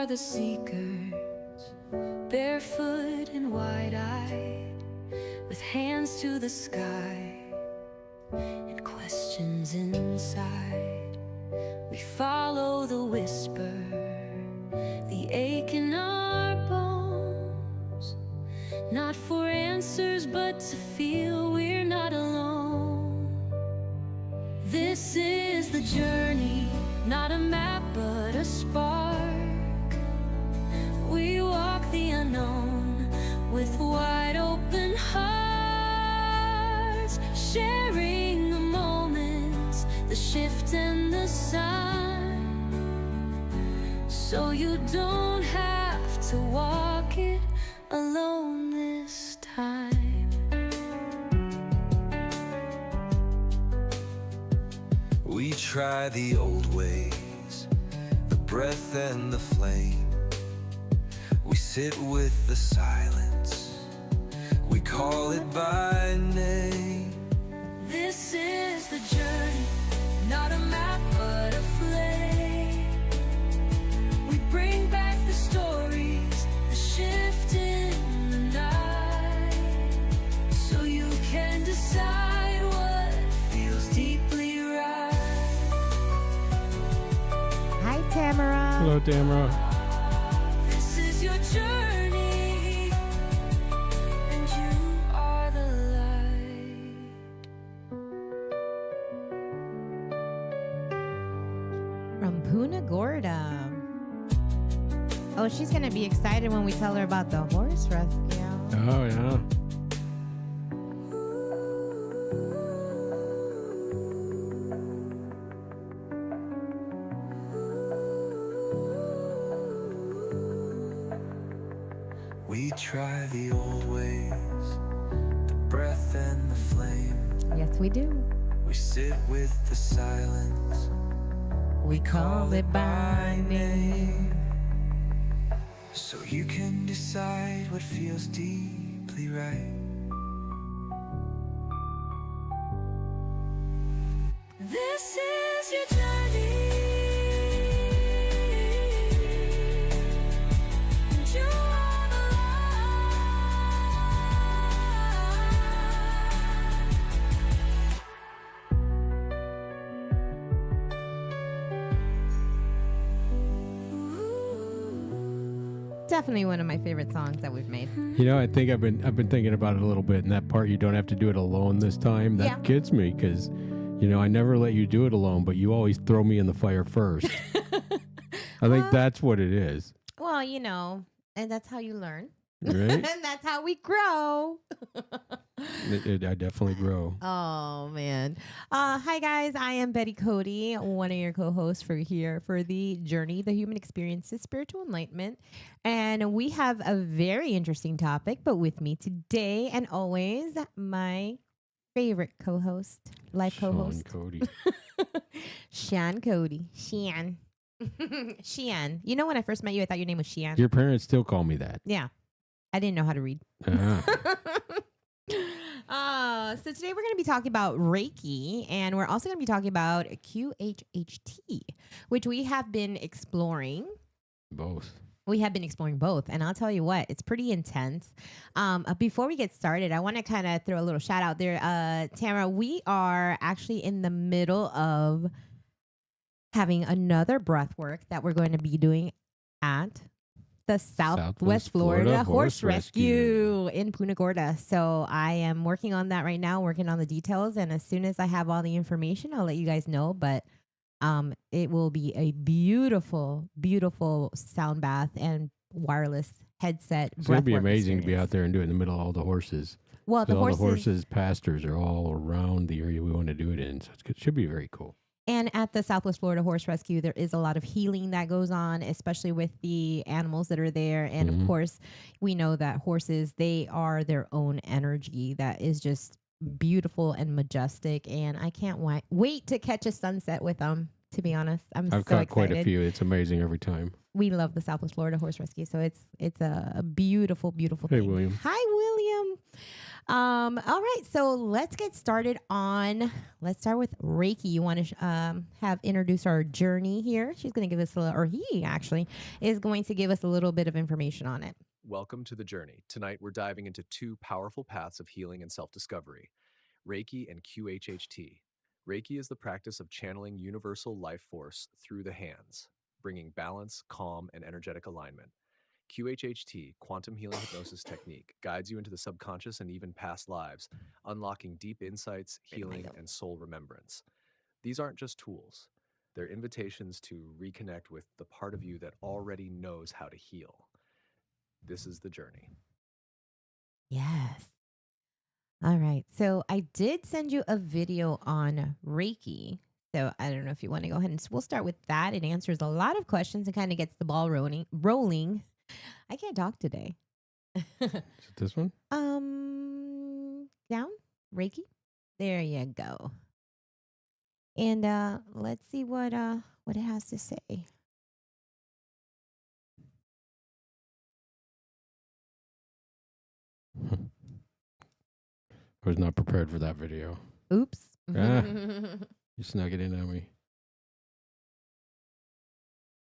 the seekers, barefoot and wide-eyed, with hands to the sky and questions inside. We follow the whisper, the ache in our bones, not for answers but to feel we're not alone. This is the journey, not a map but a spark. We walk the unknown with wide open hearts, sharing the moments, the shift and the sign, so you don't have to walk it alone this time. We try the old ways, the breath and the flame. We sit with the silence, we call it by name. This is the journey, not a map but a flame. We bring back the stories, the shift in the night, so you can decide what feels deeply right. Hi, Tamara. Hello, Tamara. This is your journey, and you are the light. From Punta Gorda. Oh, she's going to be excited when we tell her about the horse rescue. Oh, yeah. We try the old ways, the breath and the flame. Yes, we do. We sit with the silence, we call it by name, so you can decide what feels deeply right. This is your journey, and you are the light. Definitely one of my favorite songs that we've made. You know, I think I've been thinking about it a little bit, and that part, you don't have to do it alone this time. That Yeah. gets me because, you know, I never let you do it alone, but you always throw me in the fire first. I think that's what it is, Well, you know, and that's how you learn. right? And that's how we grow. I definitely grow. Oh, man. Hi, guys. I am Betty Cody, one of your co-hosts for here for the journey, the human experience to spiritual enlightenment. And we have a very interesting topic, but with me today and always, my favorite co-host, life Sean co-host, Cody. Shan Cody. Shan. Shian. You know, when I first met you, I thought your name was Shian. Your parents still call me that. Yeah. I didn't know how to read. Ah. So today we're going to be talking about Reiki, and we're also going to be talking about QHHT, which we have been exploring. Both. We have been exploring both, and I'll tell you what, it's pretty intense. Before we get started, I want to kind of throw a little shout out there. Tamara, we are actually in the middle of having another breath work that we're going to be doing at the Southwest Florida Horse Rescue in Punta Gorda. So I am working on that right now, working on the details. And as soon as I have all the information, I'll let you guys know. But it will be a beautiful, beautiful sound bath and wireless headset. It's going to be breathwork amazing to be experience. out there and do it in the middle of all the horses. Well, the all horses, the horses' pastures are all around the area we want to do it in. So it should be very cool. and at the Southwest Florida Horse Rescue, there is a lot of healing that goes on, especially with the animals that are there. And of course, we know that horses, they are their own energy that is just beautiful and majestic. And I can't wait to catch a sunset with them. To be honest, I've so caught excited. quite a few. It's amazing every time. We love the Southwest Florida Horse Rescue, so it's a beautiful, beautiful Hey, thing. William. Hi, William. All right, so let's get started on. Let's start with Reiki. You want to have introduce our journey here? She's going to give us a little, or he actually is going to give us a little bit of information on it. Welcome to the journey. Tonight, we're diving into two powerful paths of healing and self-discovery, Reiki and QHHT. Reiki is the practice of channeling universal life force through the hands, bringing balance, calm, and energetic alignment. QHHT, quantum healing hypnosis technique, guides you into the subconscious and even past lives, unlocking deep insights, healing, and soul remembrance. These aren't just tools. They're invitations to reconnect with the part of you that already knows how to heal. This is the journey. Yes. All right. So I did send you a video on Reiki. So I don't know if you want to go ahead and we'll start with that. It answers a lot of questions and kind of gets the ball rolling. I can't talk today. Is it this one? Down, Reiki. There you go. And let's see what it has to say. I was not prepared for that video. Oops. You snuck it in on me.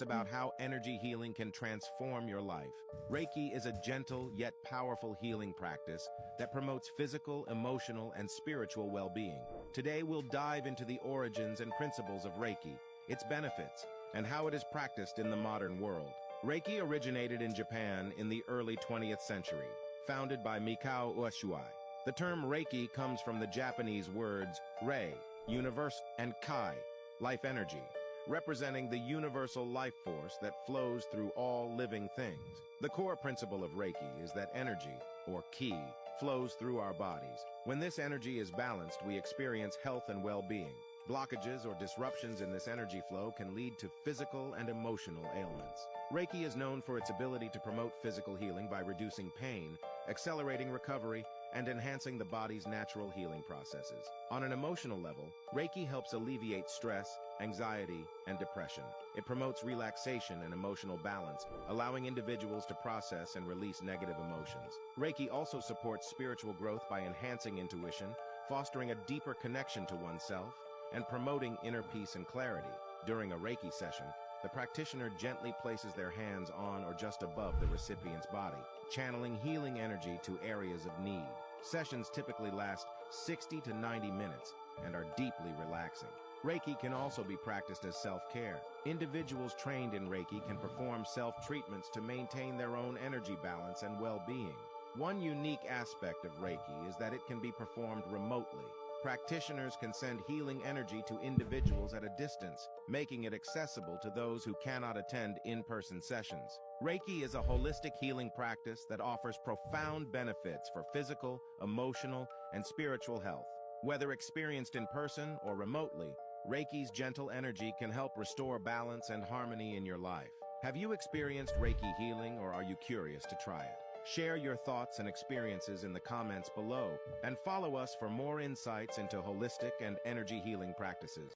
About how energy healing can transform your life. Reiki is a gentle yet powerful healing practice that promotes physical, emotional, and spiritual well-being. Today we'll dive into the origins and principles of Reiki, its benefits, and how it is practiced in the modern world. Reiki originated in Japan in the early 20th century, founded by Mikao Ushuai. The term Reiki comes from the Japanese words rei, universe, and kai, life energy, representing the universal life force that flows through all living things. The core principle of Reiki is that energy, or ki, flows through our bodies. When this energy is balanced, we experience health and well-being. Blockages or disruptions in this energy flow can lead to physical and emotional ailments. Reiki is known for its ability to promote physical healing by reducing pain, accelerating recovery, and enhancing the body's natural healing processes. On an emotional level, Reiki helps alleviate stress, anxiety, and depression. It promotes relaxation and emotional balance, allowing individuals to process and release negative emotions. Reiki also supports spiritual growth by enhancing intuition, fostering a deeper connection to oneself, and promoting inner peace and clarity. During a Reiki session, the practitioner gently places their hands on or just above the recipient's body, channeling healing energy to areas of need. Sessions typically last 60 to 90 minutes and are deeply relaxing. Reiki can also be practiced as self-care. Individuals trained in Reiki can perform self-treatments to maintain their own energy balance and well-being. One unique aspect of Reiki is that it can be performed remotely. Practitioners can send healing energy to individuals at a distance, making it accessible to those who cannot attend in-person sessions. Reiki is a holistic healing practice that offers profound benefits for physical, emotional, and spiritual health. Whether experienced in person or remotely, Reiki's gentle energy can help restore balance and harmony in your life. Have you experienced Reiki healing, or are you curious to try it? Share your thoughts and experiences in the comments below, and follow us for more insights into holistic and energy healing practices.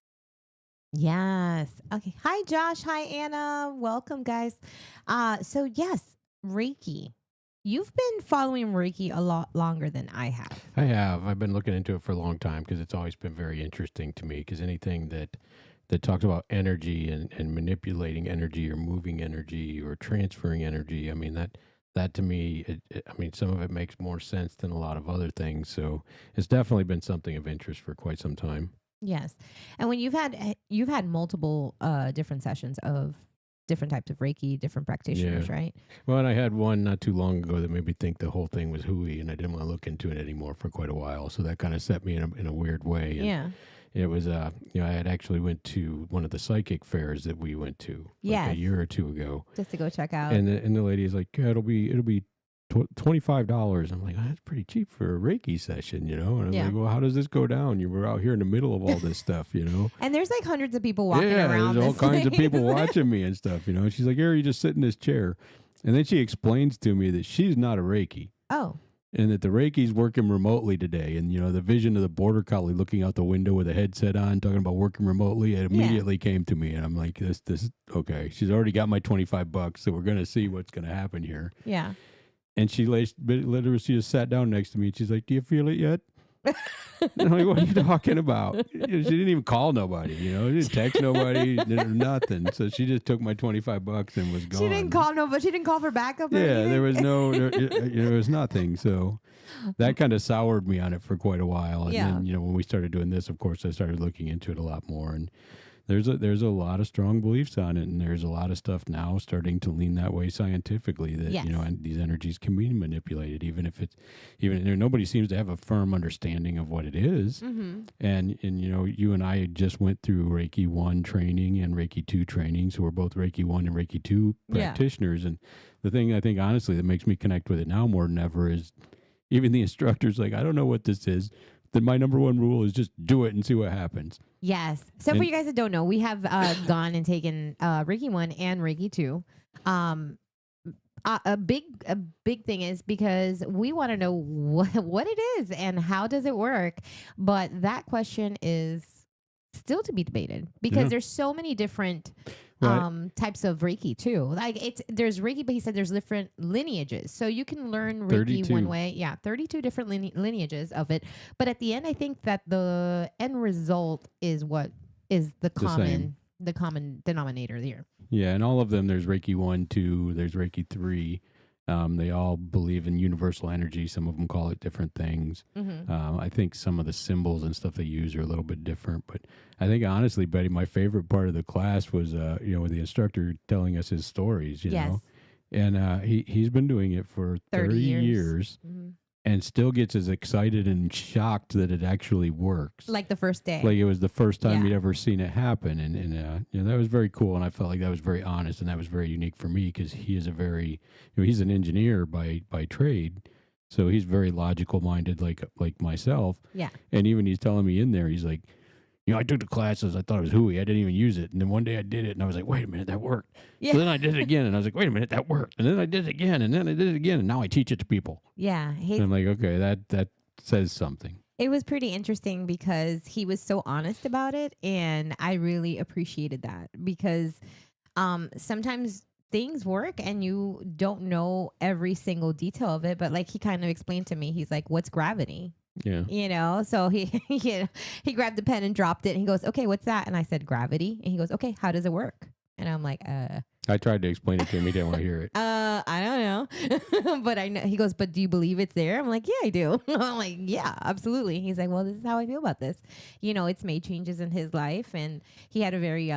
Yes. Okay. Hi, Josh. Hi, Anna. Welcome, guys. So yes, Reiki. You've been following Reiki a lot longer than I have. I have. I've been looking into it for a long time because it's always been very interesting to me, because anything that talks about energy and manipulating energy or moving energy or transferring energy, I mean, that to me, I mean, some of it makes more sense than a lot of other things. So it's definitely been something of interest for quite some time. Yes. And when you've had multiple different sessions of different types of Reiki, different practitioners, right? Well, and I had one not too long ago that made me think the whole thing was hooey, and I didn't want to look into it anymore for quite a while. So that kind of set me in a weird way. And yeah. It was, I had actually went to one of the psychic fairs that we went to like a year or two ago. Just to go check out. And the lady is like, yeah, it'll be $25. I'm like, that's pretty cheap for a Reiki session, And I'm like, well, how does this go down? You were out here in the middle of all this stuff, And there's like hundreds of people walking around. There's all kinds of people watching me and stuff, She's like, here, you just sit in this chair. And then she explains to me that she's not a Reiki. Oh. And that the Reiki's working remotely today. And, the vision of the border collie looking out the window with a headset on, talking about working remotely, it immediately came to me. And I'm like, this, okay. She's already got my $25, so we're going to see what's going to happen here. Yeah. And she literally she just sat down next to me. And she's like, "Do you feel it yet?" And I'm like, "What are you talking about?" She didn't even call nobody, She didn't text nobody, nothing. So she just took my $25 and was gone. She didn't call nobody. She didn't call for backup. Or Yeah, anything? there was there was nothing. So that kind of soured me on it for quite a while. And then, when we started doing this, of course, I started looking into it a lot more. And there's a lot of strong beliefs on it, and there's a lot of stuff now starting to lean that way scientifically that and these energies can be manipulated, even if nobody seems to have a firm understanding of what it is. Mm-hmm. And you and I just went through Reiki 1 training and Reiki 2 training, so we're both Reiki 1 and Reiki 2 practitioners. And the thing I think honestly that makes me connect with it now more than ever is even the instructor's like, "I don't know what this is." Then my number one rule is just do it and see what happens. Yes. So for you guys that don't know, we have gone and taken Reiki 1 and Reiki 2. A big thing is because we want to know what it is and how does it work. But that question is still to be debated because there's so many different types of Reiki too. Like there's Reiki, but he said there's different lineages. So you can learn Reiki 32. one way. Yeah, 32 different lineages of it. But at the end, I think that the end result is what is the common denominator there. Yeah, and all of them, there's Reiki 1, 2, there's Reiki 3. They all believe in universal energy. Some of them call it different things. Mm-hmm. I think some of the symbols and stuff they use are a little bit different. But I think, honestly, Betty, my favorite part of the class was, with the instructor telling us his stories, you know. And he's been doing it for 30 years. Mm-hmm. And still gets as excited and shocked that it actually works. Like the first day. Like it was the first time he'd ever seen it happen. And that was very cool. And I felt like that was very honest. And that was very unique for me because he is a very, he's an engineer by trade. So he's very logical minded like myself. Yeah. And even he's telling me in there, he's like, I took the classes. I thought it was hooey. I didn't even use it. And then one day I did it and I was like, wait a minute, that worked. Yeah. So then I did it again and I was like, wait a minute, that worked. And then I did it again and then I did it again. And now I teach it to people. Yeah. And I'm like, okay, that says something. It was pretty interesting because he was so honest about it. And I really appreciated that because sometimes things work and you don't know every single detail of it. But like he kind of explained to me, he's like, what's gravity? Yeah. So he grabbed the pen and dropped it and he goes, okay, what's that? And I said, gravity. And he goes, okay, how does it work? And I'm like, I tried to explain it to him. He didn't want to hear it. I don't know. But I know. He goes, but do you believe it's there? I'm like, yeah, I do. I'm like, yeah, absolutely. He's like, well, this is how I feel about this. It's made changes in his life. And he had a very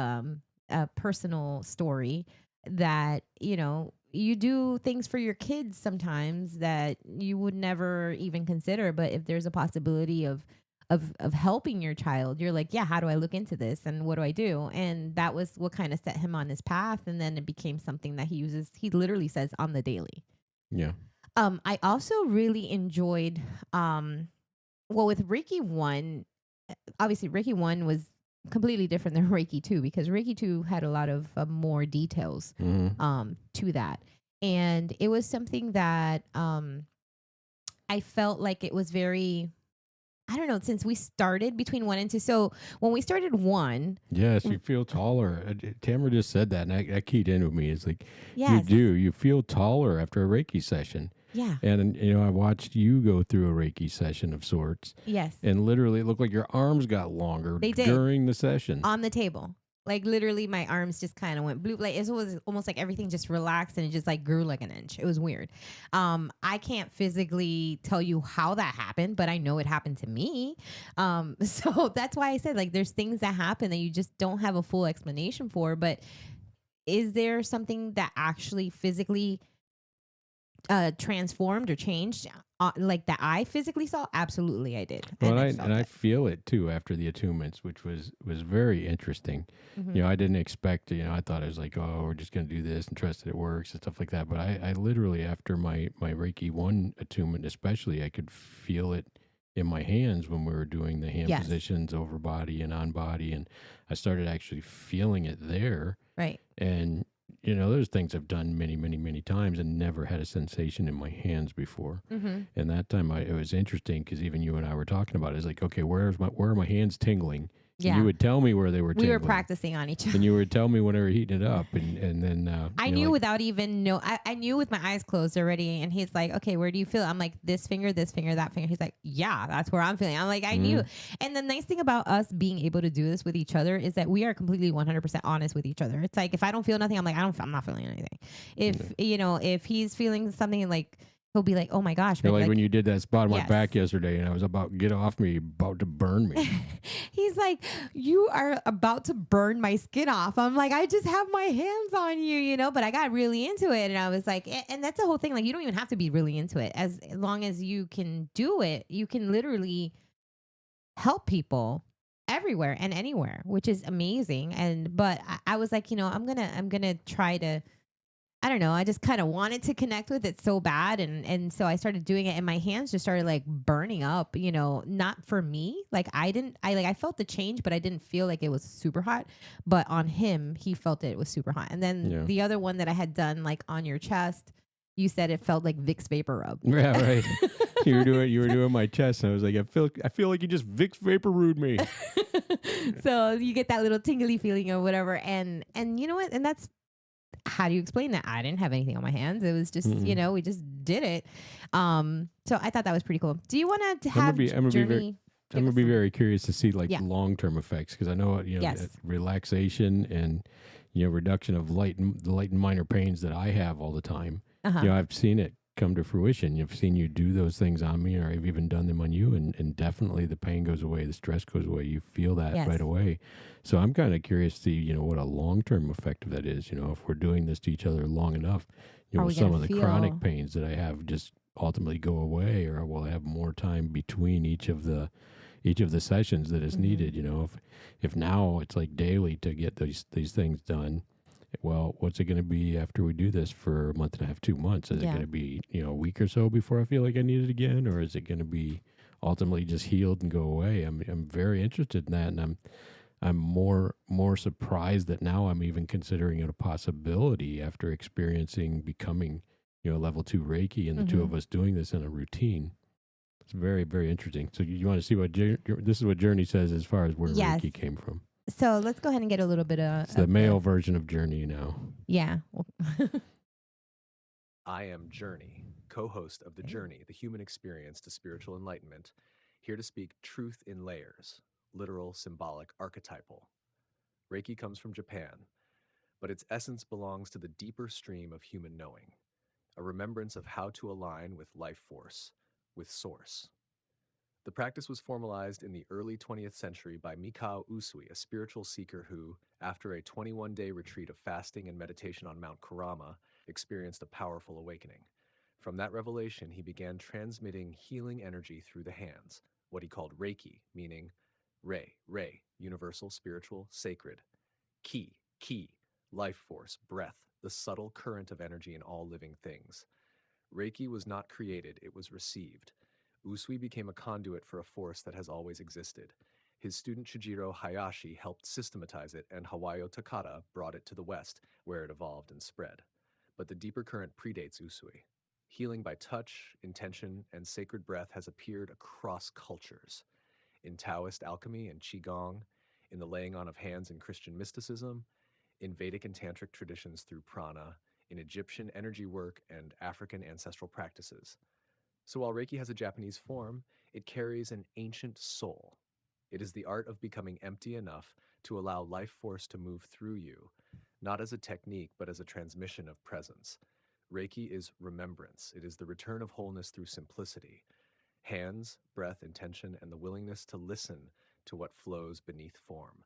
personal story that, you do things for your kids sometimes that you would never even consider. But if there's a possibility of helping your child, you're like, yeah, how do I look into this? And what do I do? And that was what kind of set him on his path. And then it became something that he uses. He literally says on the daily. Yeah. I also really enjoyed, with Reiki 1, obviously Reiki 1 was completely different than Reiki 2 because Reiki 2 had a lot of more details to that. And it was something that I felt like it was very, I don't know, since we started between 1 and 2. So when we started 1. Yes, you feel taller. Tamara just said that, and that keyed in with me. It's like, yes. You feel taller after a Reiki session. Yeah. And, I watched you go through a Reiki session of sorts. Yes. And literally it looked like your arms got longer They did. during the session. On the table. Like literally my arms just kind of went blue. Like it was almost like everything just relaxed and it just like grew like an inch. It was weird. I can't physically tell you how that happened, but I know it happened to me. So that's why I said like there's things that happen that you just don't have a full explanation for. But is there something that actually physically transformed or changed like that I physically saw? Absolutely I did. Well, I feel it too after the attunements, which was very interesting. Mm-hmm. I didn't expect, I thought it was like, oh, we're just going to do this and trust that it works and stuff like that. But I literally, after my Reiki 1 attunement especially, I could feel it in my hands when we were doing the hand positions over body and on body. And I started actually feeling it there. Right. And those things I've done many, many, many times and never had a sensation in my hands before. Mm-hmm. And that time it was interesting because even you and I were talking about it. It's like, okay, where are my hands tingling? And you would tell me where they were We were tingling. practicing on each other. And you would tell me when they were heating it up. And then I knew without even know. I knew with my eyes closed already. And he's like, okay, where do you feel it? I'm like, this finger, that finger. He's like, yeah, that's where I'm feeling. I'm like, I knew. And the nice thing about us being able to do this with each other is that we are completely 100% honest with each other. It's like, if I don't feel nothing, I'm like, I'm not feeling anything. If, if he's feeling something, like, he'll be like, oh my gosh. Like when you did that spot on my back yesterday and I was about to get off me, about to burn me. He's like, you are about to burn my skin off. I'm like, I just have my hands on you, but I got really into it. And I was like, and that's the whole thing. Like, you don't even have to be really into it. As long as you can do it, you can literally help people everywhere and anywhere, which is amazing. But I was like, I'm gonna try to, I don't know. I just kind of wanted to connect with it so bad. And so I started doing it and my hands just started like burning up, not for me. Like I felt the change, but I didn't feel like it was super hot. But on him, he felt it was super hot. And then the other one that I had done like on your chest, you said it felt like Vicks Vapor Rub. Yeah, right. You were doing my chest, and I was like, I feel like you just Vicks Vapor Rubbed me. So you get that little tingly feeling or whatever. And you know what? And that's, how do you explain that? I didn't have anything on my hands. It was just, we just did it. So I thought that was pretty cool. Do you want to have I'm gonna be very curious to see like long-term effects, because I know relaxation and reduction of light and minor pains that I have all the time. I've seen it come to fruition. I've seen you do those things on me, or I've even done them on you, and definitely the pain goes away, the stress goes away. You feel that right away. So I'm kind of curious to see, what a long-term effect of that is. If we're doing this to each other long enough, some of the chronic pains that I have just ultimately go away, or will I have more time between each of the sessions that is needed. If now it's like daily to get these things done. Well, what's it going to be after we do this for a month and a half, 2 months? Is it going to be, a week or so before I feel like I need it again? Or is it going to be ultimately just healed and go away? I'm very interested in that. And I'm more surprised that now I'm even considering it a possibility after becoming, level 2 Reiki and the two of us doing this in a routine. It's very, very interesting. So you want to see this is what Journey says as far as where Reiki came from. So let's go ahead and get a little bit of... It's the male version of Journey now. Yeah. I am Journey, co-host of The Journey, the human experience to spiritual enlightenment, here to speak truth in layers, literal, symbolic, archetypal. Reiki comes from Japan, but its essence belongs to the deeper stream of human knowing, a remembrance of how to align with life force, with source. The practice was formalized in the early 20th century by Mikao Usui, a spiritual seeker who, after a 21-day retreat of fasting and meditation on Mount Kurama, experienced a powerful awakening. From that revelation, he began transmitting healing energy through the hands, what he called Reiki, meaning Rei, universal, spiritual, sacred. Ki, life force, breath, the subtle current of energy in all living things. Reiki was not created, it was received. Usui became a conduit for a force that has always existed. His student Chijiro Hayashi helped systematize it, and Hawayo Takata brought it to the West, where it evolved and spread. But the deeper current predates Usui. Healing by touch, intention, and sacred breath has appeared across cultures. In Taoist alchemy and Qigong, in the laying on of hands in Christian mysticism, in Vedic and Tantric traditions through prana, in Egyptian energy work and African ancestral practices. So while Reiki has a Japanese form, it carries an ancient soul. It is the art of becoming empty enough to allow life force to move through you, not as a technique, but as a transmission of presence. Reiki is remembrance. It is the return of wholeness through simplicity. Hands, breath, intention, and the willingness to listen to what flows beneath form.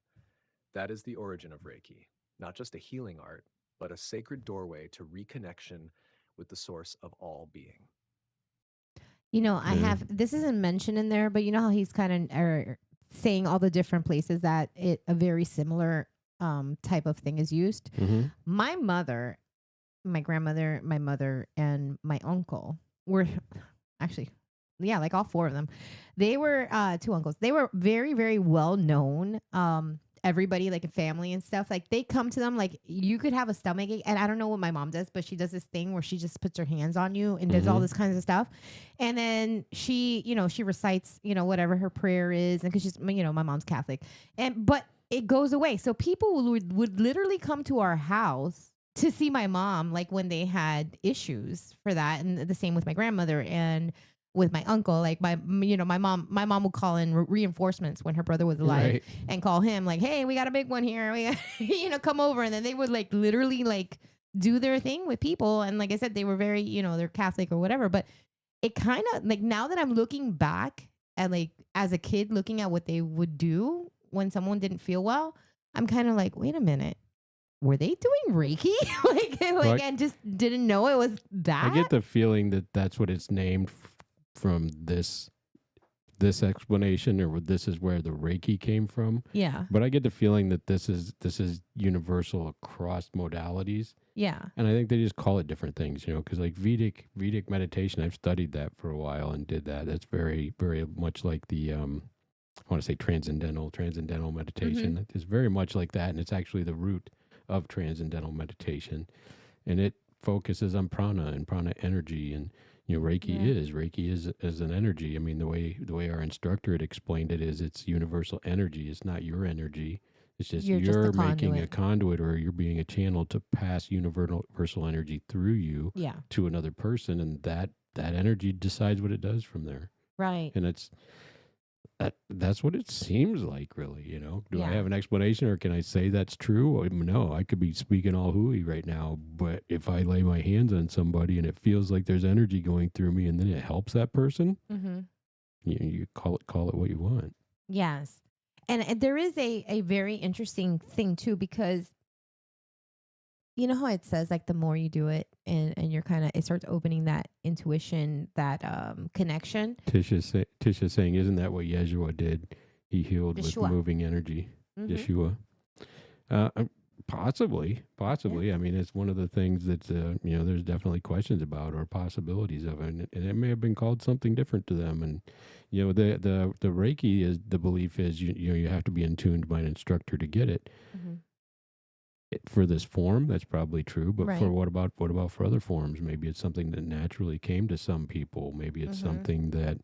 That is the origin of Reiki, not just a healing art, but a sacred doorway to reconnection with the source of all being. I have, this isn't mentioned in there, but you know how he's kind of saying all the different places that a very similar type of thing is used. My mother, my grandmother, my mother, and my uncle were actually, like all four of them. They were 2 uncles. They were very, very well known everybody, like a family and stuff, like they come to them, like you could have a stomach ache, and I don't know what my mom does, but she does this thing where she just puts her hands on you and does all this kinds of stuff, and then she, she recites, whatever her prayer is, and because she's, my mom's Catholic, but it goes away. So people would literally come to our house to see my mom, like when they had issues for that, and the same with my grandmother and with my uncle. Like my mom would call in reinforcements when her brother was alive, Right. and call him like, hey, we got a big one here, we got, come over, and then they would like literally like do their thing with people. And like I said, they were very, they're Catholic or whatever, but it kind of like, now that I'm looking back at, like, as a kid looking at what they would do when someone didn't feel well, I'm kind of like, wait a minute, were they doing Reiki? And just didn't know it was that? I get the feeling that that's what it's named from this explanation, or this is where the Reiki came from. Yeah. But I get the feeling that this is universal across modalities. Yeah. And I think they just call it different things, because like Vedic meditation, I've studied that for a while and did that. That's very, very much like the I want to say transcendental meditation. It's very much like that, and it's actually the root of transcendental meditation, and it focuses on prana and prana energy. And Reiki is an energy. I mean, the way our instructor had explained it is, it's universal energy. It's not your energy. It's just you're making a conduit, or you're being a channel to pass universal energy through you to another person, and that energy decides what it does from there. Right. And that's what it seems like, really. Do I have an explanation, or can I say that's true? No, I could be speaking all hooey right now, but if I lay my hands on somebody and it feels like there's energy going through me, and then it helps that person, you call it what you want. Yes. And there is a very interesting thing too, because you know how it says, like, the more you do it, and you're kind of, it starts opening that intuition, that connection. Tisha's saying, isn't that what Yeshua did? He healed Yeshua. with moving energy. Yeshua. Possibly. Yeah. I mean, it's one of the things that, there's definitely questions about, or possibilities of, and it may have been called something different to them. And, the Reiki is, the belief is, you have to be in tuned by an instructor to get it. For this form, that's probably true. But for what about for other forms? Maybe it's something that naturally came to some people. Maybe it's something that,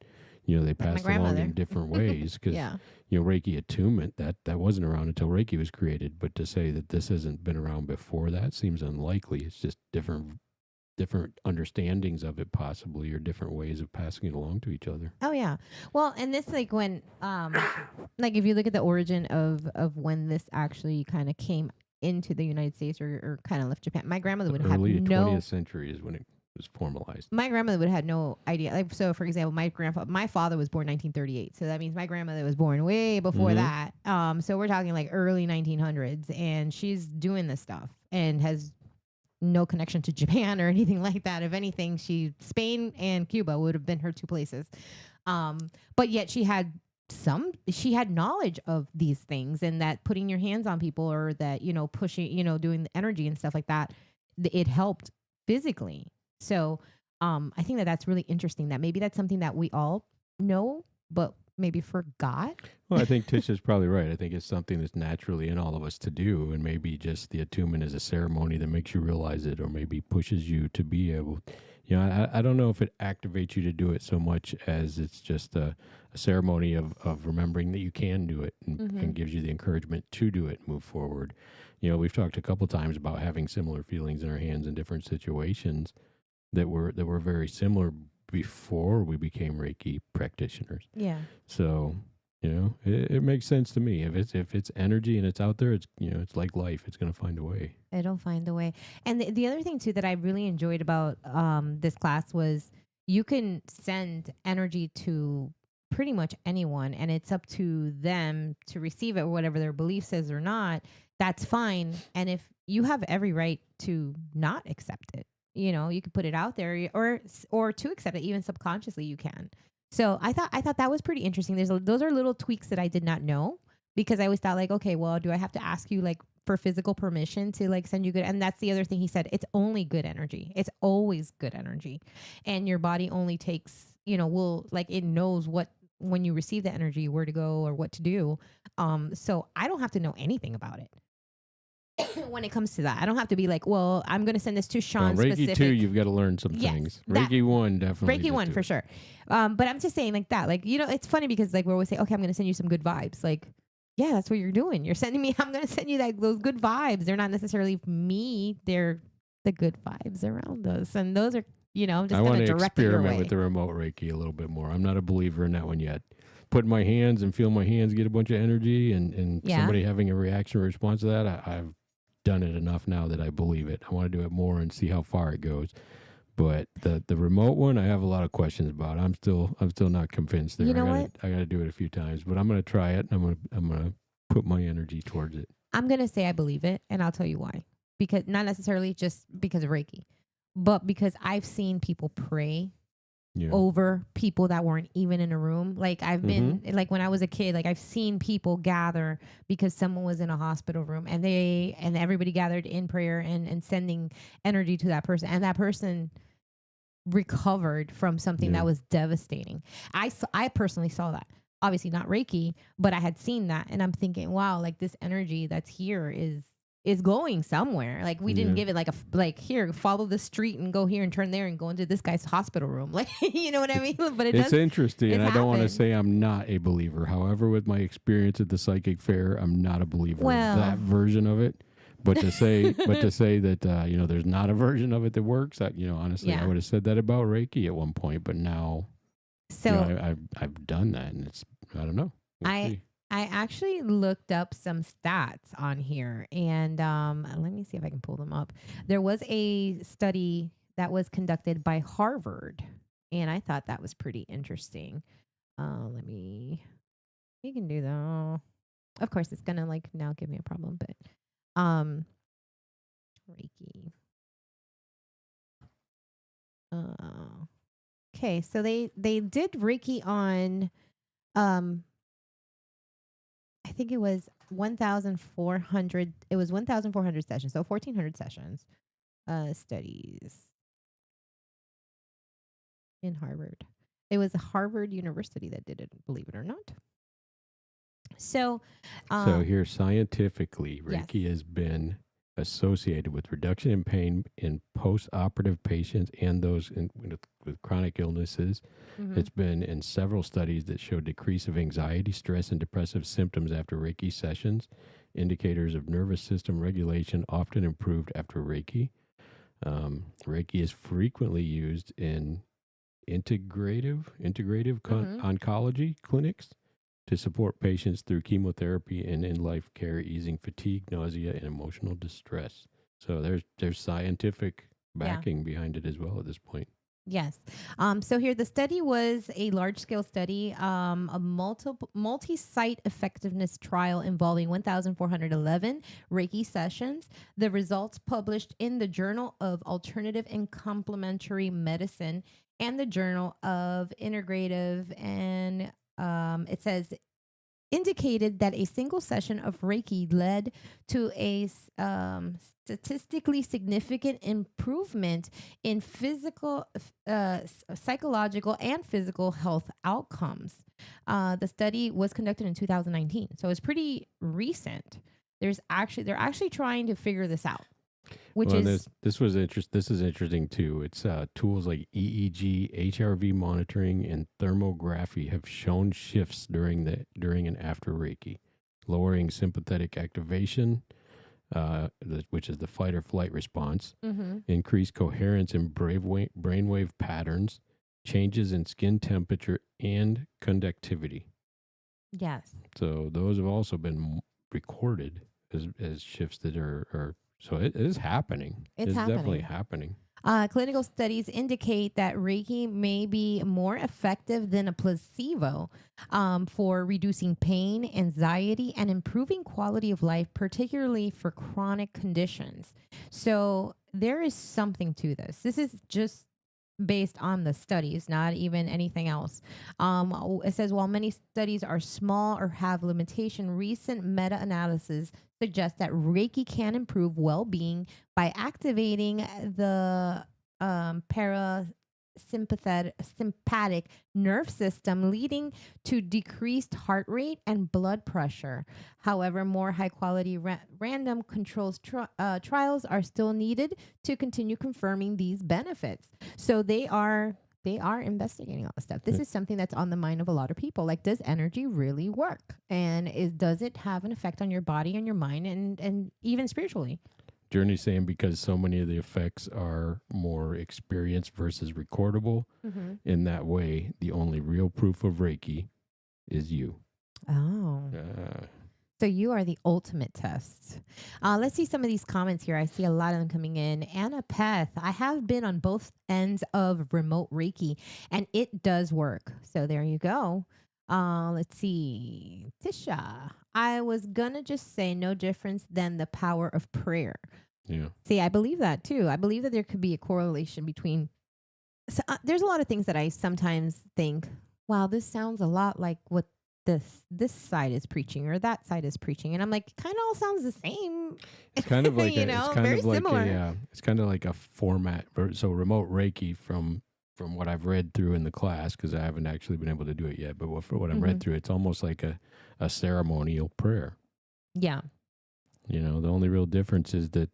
they passed along in different ways. Because, Reiki attunement, that wasn't around until Reiki was created. But to say that this hasn't been around before that seems unlikely. It's just different understandings of it, possibly, or different ways of passing it along to each other. Oh yeah. Well, and this, like, when like, if you look at the origin of when this actually kind of came into the United States, or kind of left Japan, my grandmother would have early no 20th century is when it was formalized. My grandmother would have had no idea. Like, so for example, my father was born 1938, so that means my grandmother was born way before that. So we're talking like early 1900s, and she's doing this stuff and has no connection to Japan or anything like that. If anything, Spain and Cuba would have been her two places. But yet she had knowledge of these things, and that putting your hands on people, or that, pushing, doing the energy and stuff like that, it helped physically. So I think that that's really interesting, that maybe that's something that we all know, but maybe forgot. Well, I think Tisha's probably right. I think it's something that's naturally in all of us to do, and maybe just the attunement is a ceremony that makes you realize it, or maybe pushes you to be able. I don't know if it activates you to do it so much as it's just a ceremony of remembering that you can do it, and gives you the encouragement to do it, move forward. We've talked a couple times about having similar feelings in our hands in different situations that were very similar before we became Reiki practitioners. Yeah. So, it makes sense to me. If it's energy and it's out there, it's, it's like life. It's going to find a way. It'll find a way. And the other thing too that I really enjoyed about this class was, you can send energy to pretty much anyone, and it's up to them to receive it, or whatever their belief says or not. That's fine. And if you have every right to not accept it, you could put it out there, or to accept it, even subconsciously you can. So I thought that was pretty interesting. Those are little tweaks that I did not know, because I always thought, like, okay, well, do I have to ask you, like, for physical permission to, like, send you good? And that's the other thing he said. It's only good energy. It's always good energy. And your body only takes, it knows what when you receive the energy, where to go or what to do. So I don't have to know anything about it. When it comes to that, I don't have to be like, well, I'm going to send this to Sean Reiki specific. 2, you've got to learn some Yes, things. that- Reiki 1, definitely. Reiki just 1 do for it. sure. But I'm just saying like that. Like, you know, it's funny because like we always say, okay, I'm going to send you some good vibes. Like, yeah, that's what you're doing. You're sending me, I'm going to send you like those good vibes. They're not necessarily me. They're the good vibes around us. And those are, you know, just I want going to to direct it your experiment way. with the remote Reiki a little bit more. I'm not a believer in that one yet. Putting my hands and feel my hands get a bunch of energy and Yeah. somebody having a reaction or response to that, I've done it enough now that I believe it. I want to do it more and see how far it goes. But the remote one, I have a lot of questions about. I'm still not convinced there. You know what? I gotta do it a few times, but I'm gonna try it and I'm gonna put my energy towards it. I'm going to say I believe it, and I'll tell you why. Because not necessarily just because of Reiki, but because I've seen people pray Yeah. over people that weren't even in a room. Like I've been like when I was a kid, like I've seen people gather because someone was in a hospital room and everybody gathered in prayer and sending energy to that person, and that person recovered from something Yeah. that was devastating. I personally saw that. Obviously not Reiki, but I had seen that, and I'm thinking, wow, like this energy that's here is going somewhere. Like we didn't Yeah. give it like like here, follow the street and go here and turn there and go into this guy's hospital room. Like, you know what I mean? But It's interesting, and it's I don't want to happened. say I'm not a believer. However, with my experience at the psychic fair, I'm not a believer Well- of that version of it. But to say, that you know, there's not a version of it that works. That, you know, honestly, Yeah. I would have said that about Reiki at one point, but now, So you know, I've done that, and it's, I don't know. We'll see. I actually looked up some stats on here, and let me see if I can pull them up. There was a study that was conducted by Harvard, and I thought that was pretty interesting. You can do that. Of course, it's gonna like now give me a problem, but Reiki. Okay, so they did Reiki on I think it was 1,400. It was 1,400 sessions, so 1,400 sessions. Studies in Harvard. It was Harvard University that did it, believe it or not. So, So here, scientifically, yes. Reiki has been associated with reduction in pain in post-operative patients and those with chronic illnesses. mhm. It's been in several studies that show decrease of anxiety, stress, and depressive symptoms after Reiki sessions. Indicators of nervous system regulation often improved after Reiki. Reiki is frequently used in integrative oncology clinics to support patients through chemotherapy and in-life care, easing fatigue, nausea, and emotional distress. So there's scientific backing behind it as well at this point. Yes. So here the study was a large-scale study, a multi-site effectiveness trial involving 1,411 Reiki sessions. The results published in the Journal of Alternative and Complementary Medicine and the Journal of Integrative, and it says indicated that a single session of Reiki led to a statistically significant improvement in psychological and physical health outcomes. The study was conducted in 2019, so it's pretty recent. They're actually trying to figure this out, which Well, is this is interesting too. It's tools like EEG, HRV monitoring, and thermography have shown shifts during and after Reiki, lowering sympathetic activation, which is the fight or flight response, increased coherence in brainwave patterns, changes in skin temperature, and conductivity. yes. So those have also been recorded as shifts that are so it is happening. It's definitely happening. Clinical studies indicate that Reiki may be more effective than a placebo for reducing pain, anxiety, and improving quality of life, particularly for chronic conditions. So there is something to this. This is just based on the studies, not even anything else. It says while many studies are small or have limitation, recent meta-analysis suggests that Reiki can improve well-being by activating the sympathetic nerve system, leading to decreased heart rate and blood pressure. However, more high quality random controls trials are still needed to continue confirming these benefits. So they are investigating all this stuff. This is something that's on the mind of a lot of people. Like, does energy really work? And does it have an effect on your body and your mind and even spiritually? Journey's saying because so many of the effects are more experienced versus recordable. In that way, the only real proof of Reiki is you. Oh. So you are the ultimate test. Let's see some of these comments here. I see a lot of them coming in. Anna Peth, I have been on both ends of remote Reiki, and it does work. So there you go. Let's see. Tisha, I was going to just say no difference than the power of prayer. Yeah. See, I believe that too. I believe that there could be a correlation between. So, there's a lot of things that I sometimes think, wow, this sounds a lot like what this side is preaching or that side is preaching, and I'm like, kind of all sounds the same. It's kind of like very similar. It's kind of like a format. So remote Reiki, from what I've read through in the class, because I haven't actually been able to do it yet, but for what I've read through, it's almost like a ceremonial prayer. Yeah. The only real difference is that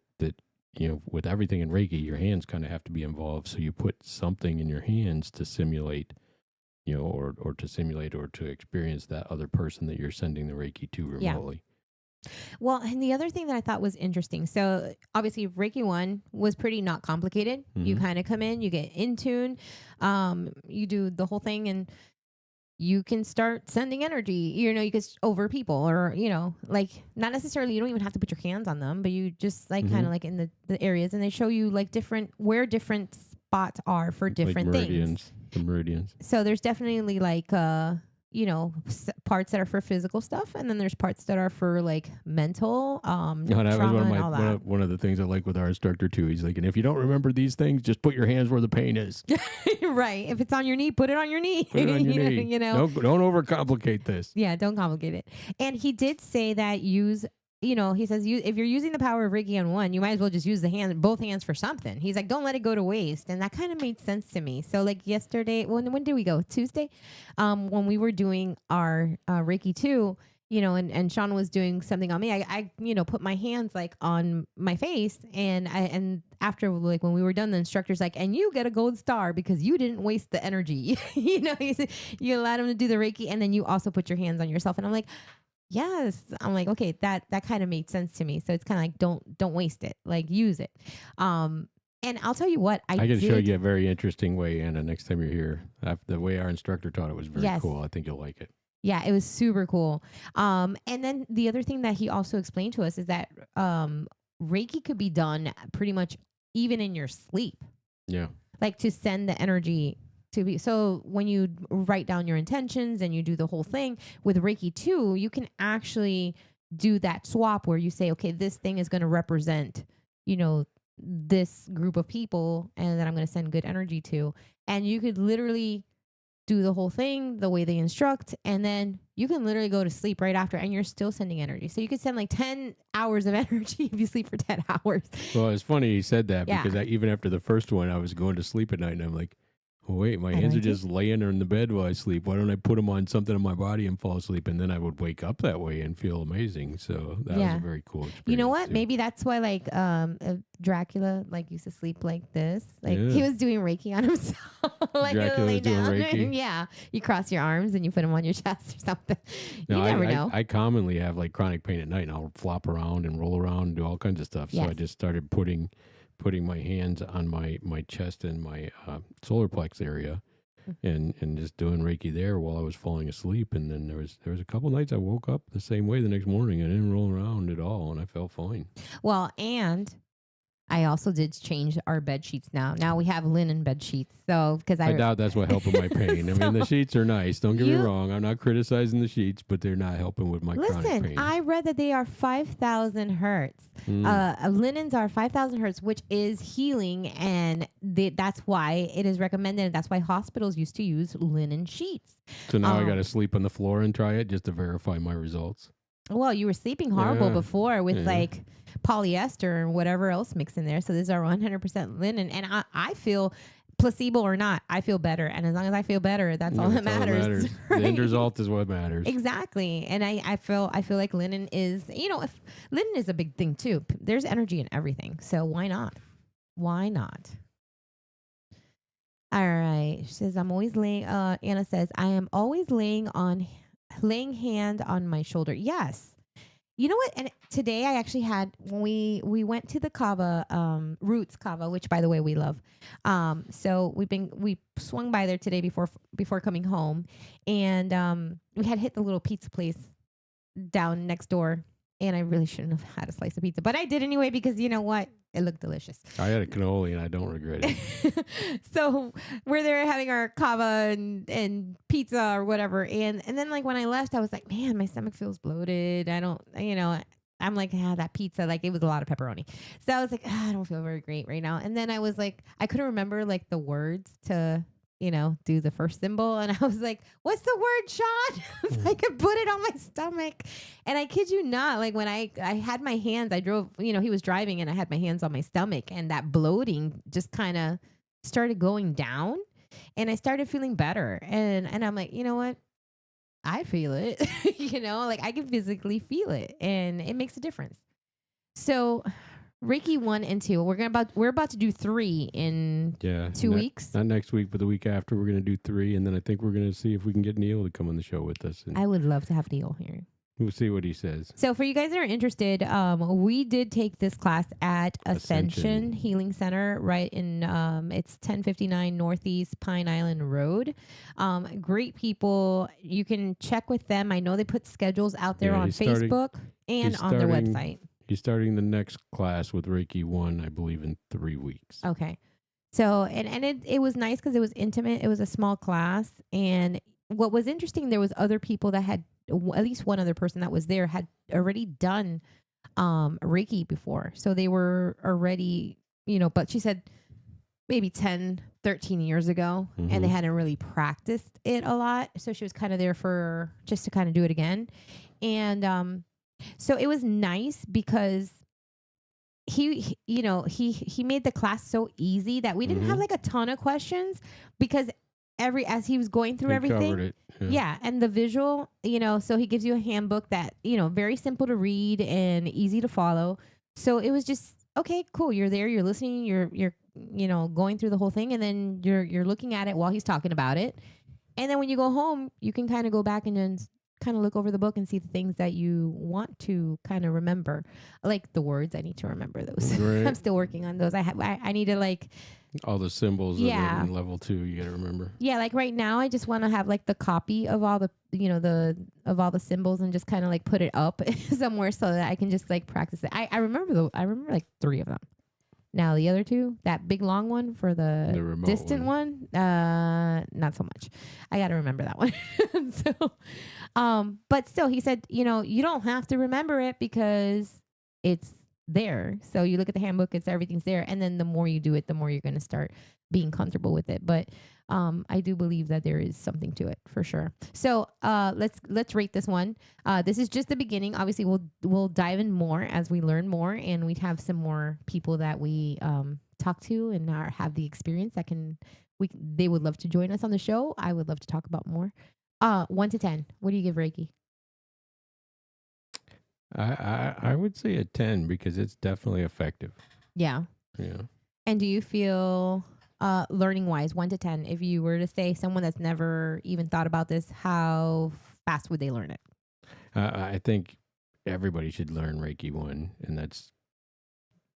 with everything in Reiki, your hands kind of have to be involved. So you put something in your hands to simulate, or to simulate or to experience that other person that you're sending the Reiki to remotely. Yeah. Well, and the other thing that I thought was interesting. So obviously Reiki 1 was pretty not complicated. You kind of come in, you get in tune, you do the whole thing, and you can start sending energy, you can over people, or, like, not necessarily, you don't even have to put your hands on them, but you just like kind of like in the areas, and they show you like where different spots are for different like meridians, things. The meridians. So there's definitely like, parts that are for physical stuff, and then there's parts that are for like mental, that trauma was and all that. one of the things I like with our instructor too. He's like, and if you don't remember these things, just put your hands where the pain is. Right. If it's on your knee, put it on your knee. Put it on your knee. Don't overcomplicate this. Yeah, don't complicate it. And he did say that he says, if you're using the power of Reiki on one, you might as well just use both hands for something. He's like, don't let it go to waste. And that kind of made sense to me. So like yesterday, when did we go? Tuesday? When we were doing our Reiki 2, and Sean was doing something on me, I put my hands like on my face, and after, like, when we were done, the instructor's like, and you get a gold star because you didn't waste the energy. He said, you allowed him to do the Reiki, and then you also put your hands on yourself. And I'm like, yes. I'm like, okay, that kind of made sense to me. So it's kind of like, don't waste it, like, use it. And I'll tell you what, I can show you a very interesting way, Anna, next time you're here. The way our instructor taught it was very cool. I think you'll like it. Yeah, it was super cool. And then the other thing that he also explained to us is that Reiki could be done pretty much even in your sleep. Yeah. Like, to send the energy to be. So when you write down your intentions and you do the whole thing with Reiki 2, you can actually do that swap where you say, okay, this thing is going to represent, this group of people, and that I'm going to send good energy to. And you could literally do the whole thing the way they instruct, and then you can literally go to sleep right after, and you're still sending energy. So you could send like 10 hours of energy if you sleep for 10 hours. Well, it's funny he said that, because even after the first one, I was going to sleep at night, and I'm like, oh, wait, my hands are just laying in the bed while I sleep. Why don't I put them on something on my body and fall asleep? And then I would wake up that way and feel amazing. So that was a very cool experience. You know what? Too. Maybe that's why, like, Dracula, like, used to sleep like this. Like, he was doing Reiki on himself. Like, Dracula lay was doing down. Reiki? Yeah. You cross your arms and you put them on your chest or something. You never know. I commonly have, like, chronic pain at night, and I'll flop around and roll around and do all kinds of stuff. So I just started putting my hands on my chest and my solar plex area. And just doing Reiki there while I was falling asleep. And then there was a couple nights I woke up the same way the next morning. I didn't roll around at all, and I felt fine. Well, and I also did change our bed sheets now. Now we have linen bed sheets. So, because I doubt that's what helped with my pain. I mean, the sheets are nice. Don't get me wrong. I'm not criticizing the sheets, but they're not helping with my chronic pain. Listen, I read that they are 5,000 hertz. Linens are 5,000 hertz, which is healing, and that's why it is recommended. And that's why hospitals used to use linen sheets. So now I got to sleep on the floor and try it just to verify my results. Well, you were sleeping horrible before with like polyester and whatever else mixed in there. So these are 100% linen. And I feel placebo or not, I feel better. And as long as I feel better, that's all that matters. The end right? result is what matters. Exactly. And I feel like linen is, if linen is a big thing too. There's energy in everything. So why not? Why not? All right. She says, I'm always laying, Anna says, I am always laying hand on my shoulder. Yes. You know what? And today I actually had, when we went to the Kava, Roots Kava, which by the way, we love. So we swung by there today before coming home, and we had hit the little pizza place down next door, and I really shouldn't have had a slice of pizza, but I did anyway, because you know what? It looked delicious. I had a cannoli and I don't regret it. So we're there having our kava and pizza or whatever. And then like when I left, I was like, man, my stomach feels bloated. I don't, I'm like, that pizza, like it was a lot of pepperoni. So I was like, I don't feel very great right now. And then I was like, I couldn't remember like the words to, do the first symbol. And I was like, what's the word, Sean? I could put it on my stomach. And I kid you not, like when I had my hands, I drove, he was driving and I had my hands on my stomach, and that bloating just kind of started going down, and I started feeling better. And I'm like, you know what? I feel it, like I can physically feel it, and it makes a difference. So Reiki 1 and 2. We're about to do 3 in 2 weeks. Not next week, but the week after. We're going to do 3, and then I think we're going to see if we can get Neil to come on the show with us. And I would love to have Neil here. We'll see what he says. So for you guys that are interested, we did take this class at Ascension Healing Center, right in it's 1059 Northeast Pine Island Road. Great people. You can check with them. I know they put schedules out there on Facebook and on their website. He's starting the next class with Reiki 1, I believe, in 3 weeks. Okay. So, and it was nice because it was intimate. It was a small class. And what was interesting, there was other people that had, at least one other person that was there had already done Reiki before. So they were already, but she said maybe 10, 13 years ago, and they hadn't really practiced it a lot. So she was kind of there for just to kind of do it again. And so it was nice because he made the class so easy that we didn't have like a ton of questions, because as he was going through everything, covered it. Yeah, and the visual, so he gives you a handbook that, very simple to read and easy to follow. So it was just, okay, cool. You're there, you're listening, you're going through the whole thing, and then you're looking at it while he's talking about it. And then when you go home, you can kind of go back and then kind of look over the book and see the things that you want to kind of remember, like the words. I need to remember those. Right. I'm still working on those. I need to like all the symbols. Yeah. In level 2, you got to remember. Yeah, like right now, I just want to have like the copy of all the all the symbols and just kind of like put it up somewhere so that I can just like practice it. I remember like 3 of them. Now the other 2, that big long one for the distant one, not so much. I got to remember that one. So, but still, he said, you don't have to remember it because it's there. So you look at the handbook, everything's there. And then the more you do it, the more you're going to start being comfortable with it. But I do believe that there is something to it for sure. So let's rate this one. This is just the beginning. Obviously, we'll dive in more as we learn more, and we have some more people that we talk to and have the experience that they would love to join us on the show. I would love to talk about more. 1 to 10. What do you give Reiki? I would say a 10 because it's definitely effective. Yeah. Yeah. And do you feel learning wise, 1 to 10, if you were to say someone that's never even thought about this, how fast would they learn it? I think everybody should learn Reiki 1, and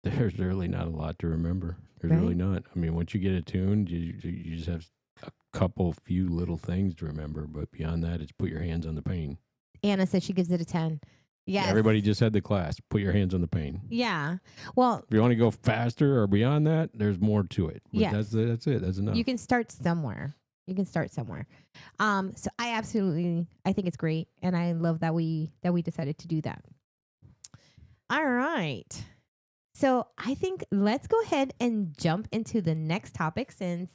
there's really not a lot to remember. There's really not. I mean, once you get attuned, you just have a few little things to remember, but beyond that, it's put your hands on the pain. Anna said she gives it a 10. Yes. Everybody just had the class. Put your hands on the pain. Yeah. Well, if you want to go faster or beyond that, there's more to it. But that's it. That's enough. You can start somewhere. So I think it's great, and I love that we decided to do that. All right. So I think let's go ahead and jump into the next topic since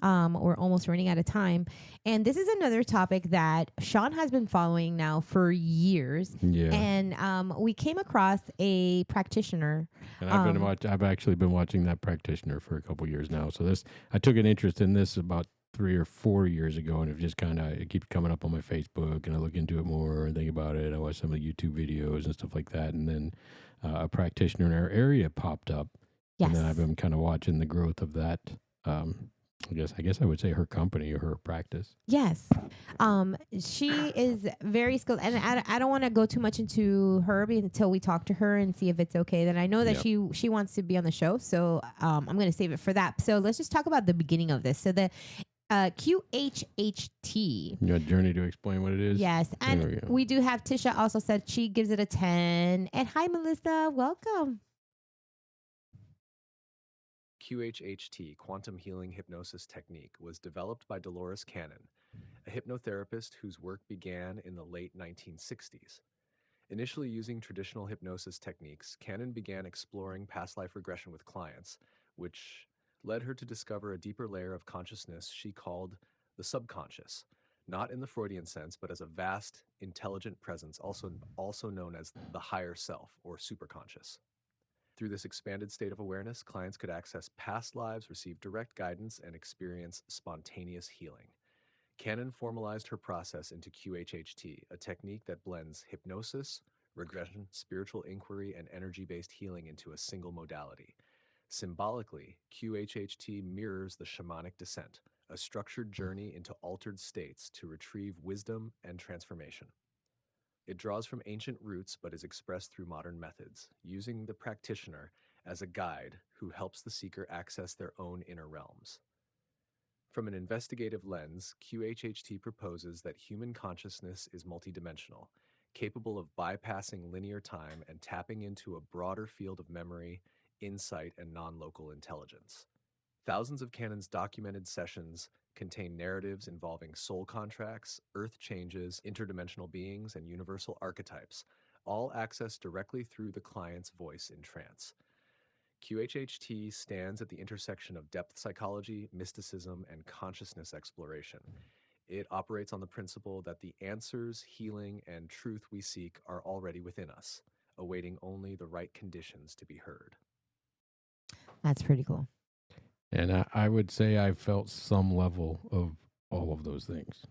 we're almost running out of time. And this is another topic that Sean has been following now for years. Yeah. And we came across a practitioner. And I've actually been watching that practitioner for a couple years now. So I took an interest in this about 3 or 4 years ago, and it keeps coming up on my Facebook, and I look into it more and think about it. I watch some of the YouTube videos and stuff like that, and then a practitioner in our area popped up, Yes. and then I've been kind of watching the growth of that. I guess I would say her company or her practice. Yes. She is very skilled. And I don't want to go too much into her until we talk to her and see if it's okay. Then I know that she wants to be on the show. So I'm going to save it for that. So let's just talk about the beginning of this. So the QHHT. You got Journey to explain what it is? Yes. And we do have Tisha also said she gives it a 10. And hi, Melissa. Welcome. QHHT, Quantum Healing Hypnosis Technique, was developed by Dolores Cannon, a hypnotherapist whose work began in the late 1960s. Initially using traditional hypnosis techniques, Cannon began exploring past life regression with clients, which led her to discover a deeper layer of consciousness she called the subconscious, not in the Freudian sense, but as a vast, intelligent presence, also known as the higher self or superconscious. Through this expanded state of awareness, clients could access past lives, receive direct guidance, and experience spontaneous healing. Cannon formalized her process into QHHT, a technique that blends hypnosis, regression, spiritual inquiry, and energy-based healing into a single modality. Symbolically, QHHT mirrors the shamanic descent, a structured journey into altered states to retrieve wisdom and transformation. It draws from ancient roots but is expressed through modern methods, using the practitioner as a guide who helps the seeker access their own inner realms. From an investigative lens, QHHT proposes that human consciousness is multidimensional, capable of bypassing linear time and tapping into a broader field of memory, insight, and non-local intelligence. Thousands of Cannon's documented sessions contain narratives involving soul contracts, earth changes, interdimensional beings, and universal archetypes, all accessed directly through the client's voice in trance. QHHT stands at the intersection of depth psychology, mysticism, and consciousness exploration. It operates on the principle that the answers, healing, and truth we seek are already within us, awaiting only the right conditions to be heard. That's pretty cool. And I would say I felt some level of all of those things.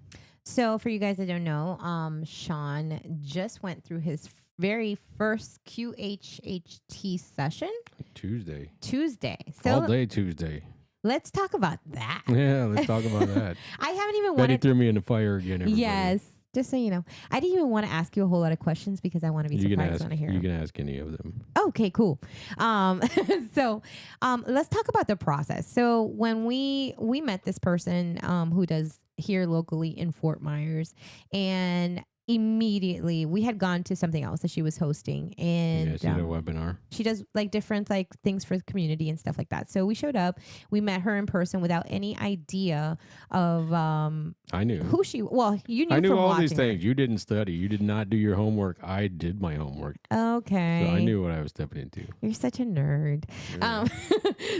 So for you guys that don't know, Sean just went through his very first QHHT session. Tuesday. So all day Tuesday. Let's talk about that. Yeah, let's talk about that. I haven't even Betty threw me in the fire again, everybody. Yes. Just so you know, I didn't even want to ask you a whole lot of questions because I want to be surprised when I hear You them. can ask any of them. Okay, cool. So let's talk about the process. So when we met this person who does here locally in Fort Myers, and immediately we had gone to something else that she was hosting, and she did a webinar. She does like different like things for the community and stuff like that. So we showed up, we met her in person without any idea of I knew who she. Well, you knew. I knew from all these watching things. You didn't study. You did not do your homework. I did my homework. Okay. So I knew what I was stepping into. You're such a nerd. Yeah.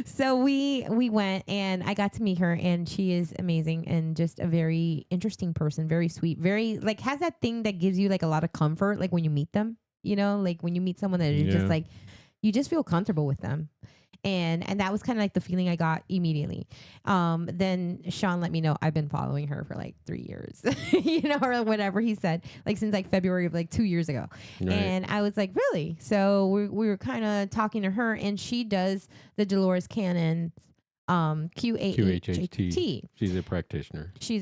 So we went and I got to meet her, and she is amazing and just a very interesting person, very sweet, very like has that thing that gives you like a lot of comfort, like when you meet them, you know, like when you meet someone that is just like, you just feel comfortable with them. And that was kind of like the feeling I got immediately. Then Sean let me know I've been following her for like 3 years, you know, or whatever he said, like since like February of like 2 years ago. Right. And I was like, really? So we were kind of talking to her, and she does the Dolores Cannon QHHT. She's a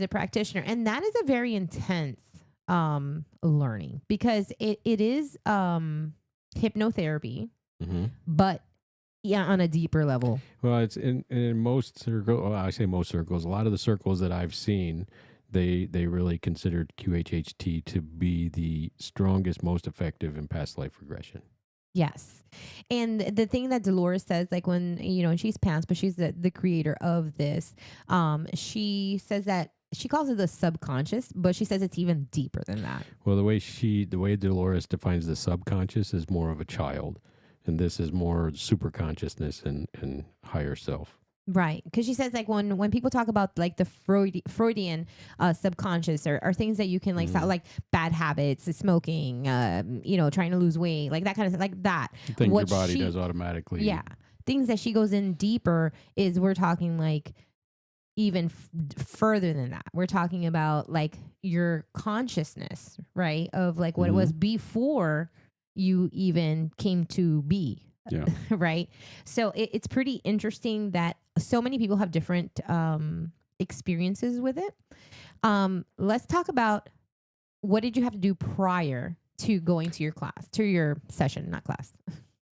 practitioner. And that is a very intense learning because it is hypnotherapy, but on a deeper level. Well, it's in most circles. Well, I say most circles. A lot of the circles that I've seen, they really considered QHHT to be the strongest, most effective in past life regression. Yes. And the thing that Dolores says, like when, you know, she's past, but she's the creator of this, she says that she calls it the subconscious, but she says it's even deeper than that. Well, the way Dolores defines the subconscious is more of a child. and this is more super consciousness and higher self. Right, because she says like when people talk about like the Freudian subconscious or things that you can like like bad habits, smoking, trying to lose weight, like that kind of like that. Things your body does automatically. Yeah, things that she goes in deeper is we're talking like even further than that. We're talking about like your consciousness, right, of like what it was before you even came to be. Yeah. Right. So it's pretty interesting that so many people have different experiences with it. Let's talk about what did you have to do prior to going to your class, to your session, not class.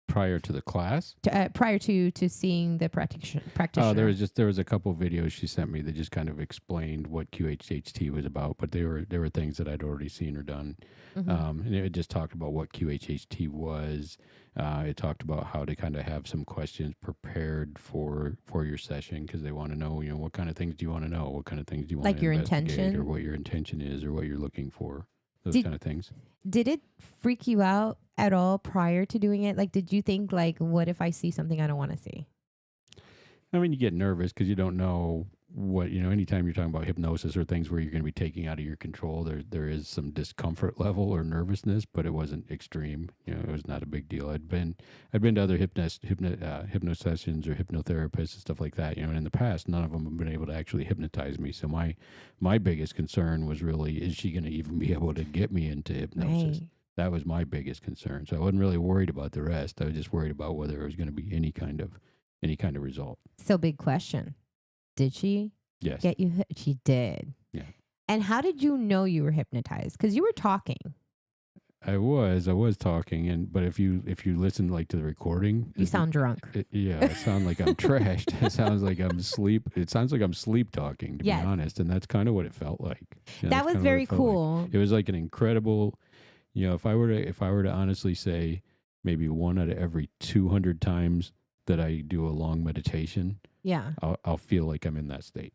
Prior to the class? Prior to seeing the practitioner. Oh, there was a couple of videos she sent me that just kind of explained what QHHT was about, but there were things that I'd already seen or done. And it just talked about what QHHT was. It talked about how to kind of have some questions prepared for your session because they want to know, what kind of things do you want to know? What kind of things do you want to like your investigate, intention, or what your intention is, or what you're looking for? Those kind of things. Did it freak you out at all prior to doing it? Like, did you think like, what if I see something I don't want to see? I mean, you get nervous because you don't know what, anytime you're talking about hypnosis or things where you're going to be taking out of your control, there is some discomfort level or nervousness, but it wasn't extreme. It was not a big deal. I'd been to other hypno sessions or hypnotherapists and stuff like that, and in the past, none of them have been able to actually hypnotize me. So my biggest concern was really, is she going to even be able to get me into hypnosis? Right. That was my biggest concern. So I wasn't really worried about the rest. I was just worried about whether it was going to be any kind of result. So big question. Did she get you? She did. Yeah. And how did you know you were hypnotized? Because you were talking. I was talking, but if you listen like to the recording, you sound drunk. I sound like I'm trashed. It sounds like I'm sleep. It sounds like I'm sleep talking, to be honest, and that's kind of what it felt like. That was very cool. Like. It was like an incredible. If I were to honestly say, maybe 1 out of every 200 times that I do a long meditation, I'll feel like I'm in that state.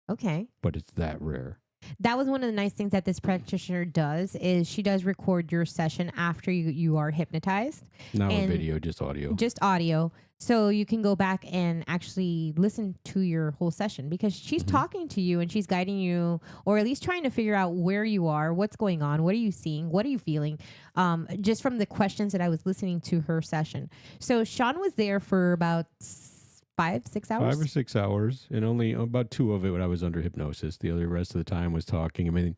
Okay. But it's that rare. That was one of the nice things that this practitioner does is she does record your session after you are hypnotized. Not a video, just audio. Just audio. So you can go back and actually listen to your whole session because she's talking to you and she's guiding you, or at least trying to figure out where you are, what's going on, what are you seeing, what are you feeling, just from the questions that I was listening to her session. So Sean was there for about 5-6 hours? 5 or 6 hours, and only about 2 of it when I was under hypnosis. The other rest of the time was talking. I mean,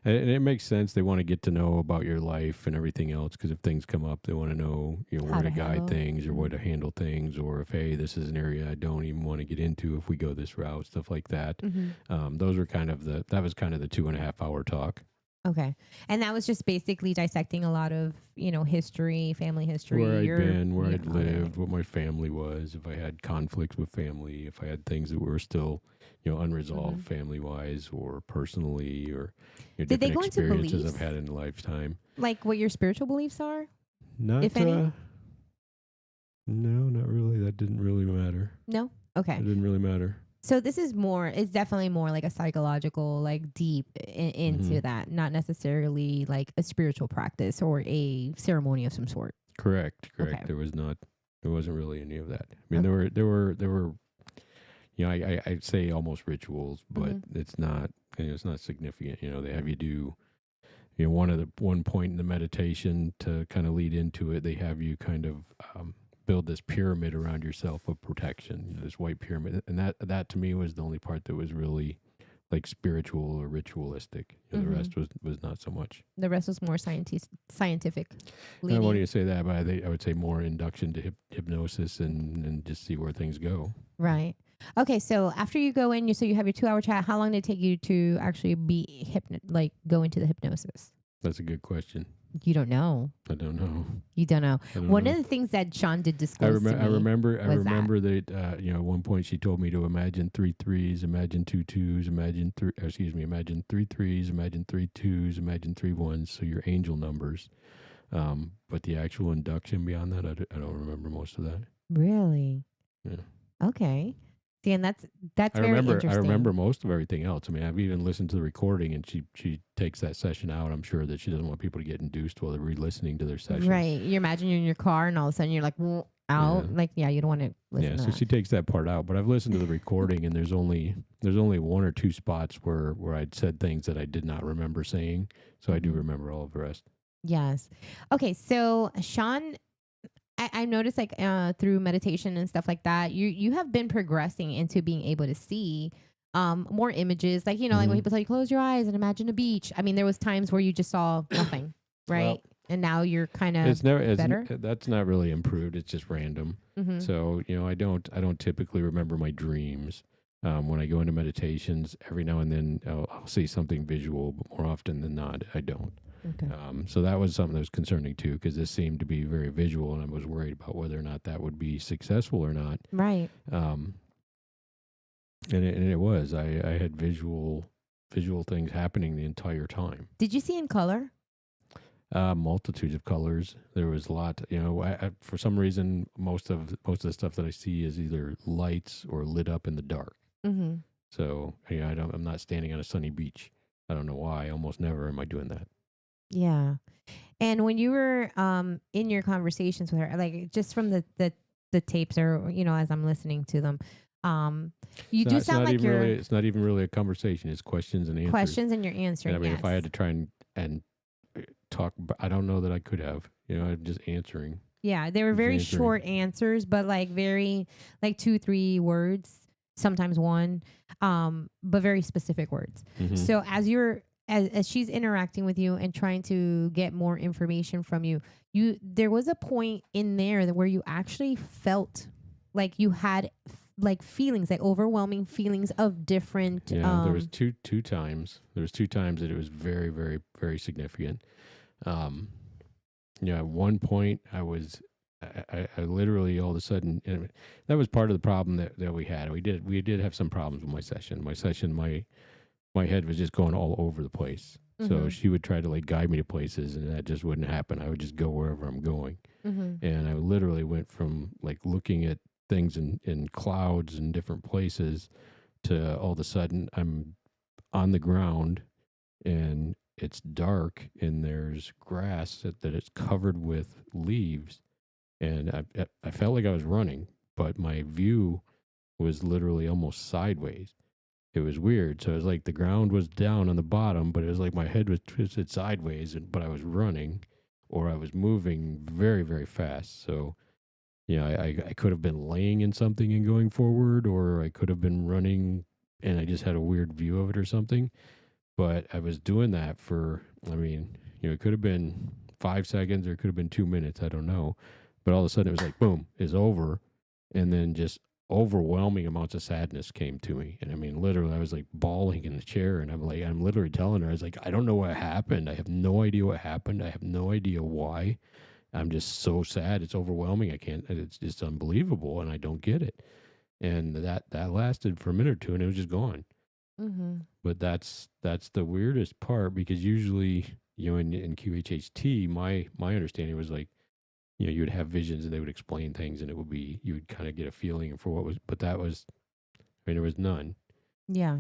and it makes sense. They want to get to know about your life and everything else, because if things come up, they want to know, where to guide things or where to handle things, or if, hey, this is an area I don't even want to get into if we go this route, stuff like that. Those were kind of that was kind of the 2.5 hour talk. Okay. And that was just basically dissecting a lot of, history, family history. Where I'd been, where I'd lived, what my family was, if I had conflicts with family, if I had things that were still, unresolved family-wise or personally, or Did they go into experiences beliefs? I've had in a lifetime. Like what your spiritual beliefs are? Not, if any? No, not really. That didn't really matter. No? Okay. It didn't really matter. So this is it's definitely more like a psychological, like deep into that, not necessarily like a spiritual practice or a ceremony of some sort. Correct. Okay. There wasn't really any of that. I mean, there were, I'd say almost rituals, but it's not significant. They have you do, one point in the meditation to kind of lead into it, they have you kind of, build this pyramid around yourself of protection, this white pyramid, and that to me was the only part that was really like spiritual or ritualistic. The rest was not so much. The rest was more scientific. I don't want you to say that, but I would say more induction to hypnosis and just see where things go. Right. Okay. So after you go in, you have your 2 hour chat. How long did it take you to actually be go into the hypnosis? That's a good question. You don't know. I don't know. You don't know. One of the things that Sean did disclose to me. I remember that at one point she told me to imagine 3 3s, imagine 2 2s, imagine 3 3s, imagine 3 2s, imagine 3 1s, so your angel numbers. But the actual induction beyond that, I don't remember most of that. Really? Yeah. Okay. See, and that's I very remember interesting. most of everything else. I mean, I've even listened to the recording, and she takes that session out. I'm sure that she doesn't want people to get induced while they're re-listening to their session. Right. You imagine you're in your car and all of a sudden you're like Yeah. out. Like, yeah, you don't want to listen Yeah, to so that. she takes that part out, but I've listened to the recording, and there's only one or two spots where I'd said things that I did not remember saying, so I do Mhm. remember all of the rest. Yes. Okay. So Sean, I noticed like through meditation and stuff like that, you have been progressing into being able to see more images. Like, like when Mhm. people tell you close your eyes and imagine a beach. I mean, there was times where you just saw nothing, Well, right? And now you're kind of it's never better. that's not really improved. It's just random. Mm-hmm. So I don't typically remember my dreams. When I go into meditations, every now and then I'll see something visual, but more often than not, I don't. Okay. So that was something that was concerning too, because this seemed to be very visual, and I was worried about whether or not that would be successful or not. Right. Um, and it was. I had visual things happening the entire time. Did you see in color? Multitudes of colors. There was a lot. For some reason, most of the stuff that I see is either lights or lit up in the dark. Mm-hmm. So I'm not standing on a sunny beach. I don't know why. Almost never am I doing that. Yeah. And when you were in your conversations with her, like just from the tapes or as I'm listening to them, you do sound like you're It's not even really a conversation. It's questions and answers. questions and you're answering. And I mean, Yes. if I had to try and talk, I don't know that I could have. I'm just answering. Yeah, they were Just very answering. short answers, but like very like 2-3 words, sometimes one, but very specific words. Mhm. So as she's interacting with you and trying to get more information from you, there was a point in there where you actually felt like you had like feelings, like overwhelming feelings of different. Yeah, there was two times. There was two times that it was very, very, very significant. At one point I literally all of a sudden, and that was part of the problem that we had. We did have some problems with my session. My head was just going all over the place. So Mhm. she would try to like guide me to places, and that just wouldn't happen. I would just go wherever I'm going. And I literally went from like looking at things in clouds and different places to all of a sudden I'm on the ground and it's dark and there's grass that it's covered with leaves, and I felt like I was running, but my view was literally almost sideways. It was weird. So it was like the ground was down on the bottom, but it was like my head was twisted sideways, but I was running or I was moving very, very fast. So, I could have been laying in something and going forward, or I could have been running and I just had a weird view of it or something. But I was doing that for, I mean, it could have been 5 seconds or it could have been 2 minutes. I don't know. But all of a sudden it was like, boom, it's over. And then just overwhelming amounts of sadness came to me. And I mean, literally, I was like bawling in the chair. And I'm literally telling her, I was like, I don't know what happened. I have no idea what happened. I have no idea why. I'm just so sad. It's overwhelming. I can't, it's just unbelievable. And I don't get it. And that lasted for a minute or two and it was just gone. Mm-hmm. But that's the weirdest part, because usually, in QHHT, my understanding was like, you would have visions and they would explain things and it would be, you would kind of get a feeling for what was, but that was, I mean, there was none. Yeah.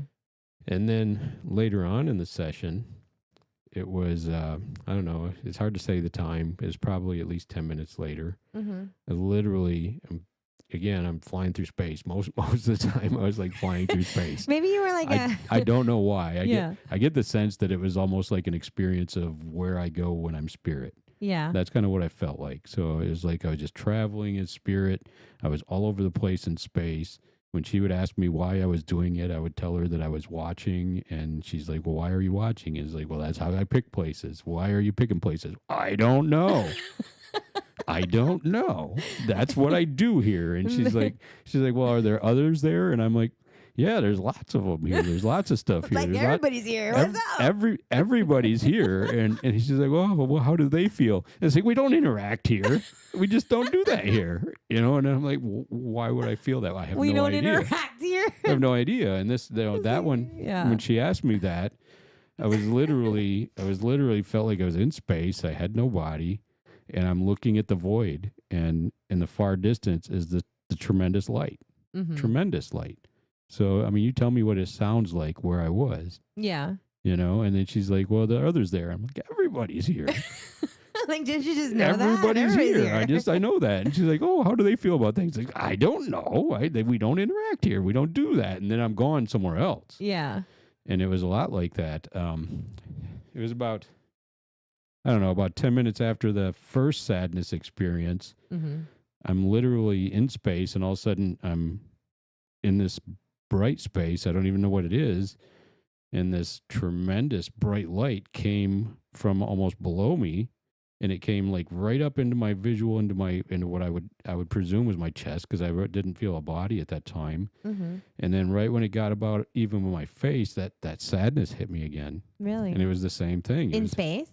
And then later on in the session, it was, I don't know, it's hard to say the time. It was probably at least 10 minutes later. Mm-hmm. I literally, again, I'm flying through space. Most of the time I was like flying through space. Maybe you were like I don't know why. Yeah. I get the sense that it was almost like an experience of where I go when I'm spirit. Yeah. That's kind of what I felt like. So it was like I was just traveling in spirit. I was all over the place in space. When she would ask me why I was doing it, I would tell her that I was watching. And she's like, well, why are you watching? And it's like, well, that's how I pick places. Why are you picking places? I don't know. I don't know. That's what I do here. And she's like, well, are there others there? And I'm like, yeah, there's lots of them here. There's lots of stuff here. Like There's everybody's here. What's up? Everybody's here. And she's like, well, how do they feel? And it's like, we don't interact here. We just don't do that here. And I'm like, why would I feel that? I have We no don't idea. interact here. I have no idea. And that one, Yeah. when she asked me that, I was literally felt like I was in space. I had no body. And I'm looking at the void, and in the far distance is the tremendous light. Mm-hmm. Tremendous light. So, I mean, you tell me what it sounds like where I was, Yeah. you know? And then she's like, well, the other's there. I'm like, everybody's here. Like, did you just know that? Everybody's Everybody's here. I know that. And she's like, oh, how do they feel about things? Like, I don't know. We don't interact here. We don't do that. And then I'm gone somewhere else. Yeah. And it was a lot like that. It was about, I don't know, about 10 minutes after the first sadness experience. Mm-hmm. I'm literally in space, and all of a sudden I'm in this bright space. I don't even know what it is. And this tremendous bright light came from almost below me, and it came like right up into my visual, into what I would presume was my chest, because I didn't feel a body at that time. Mm-hmm. And then right when it got about even with my face, that sadness hit me again. Really? And it was the same thing. In space?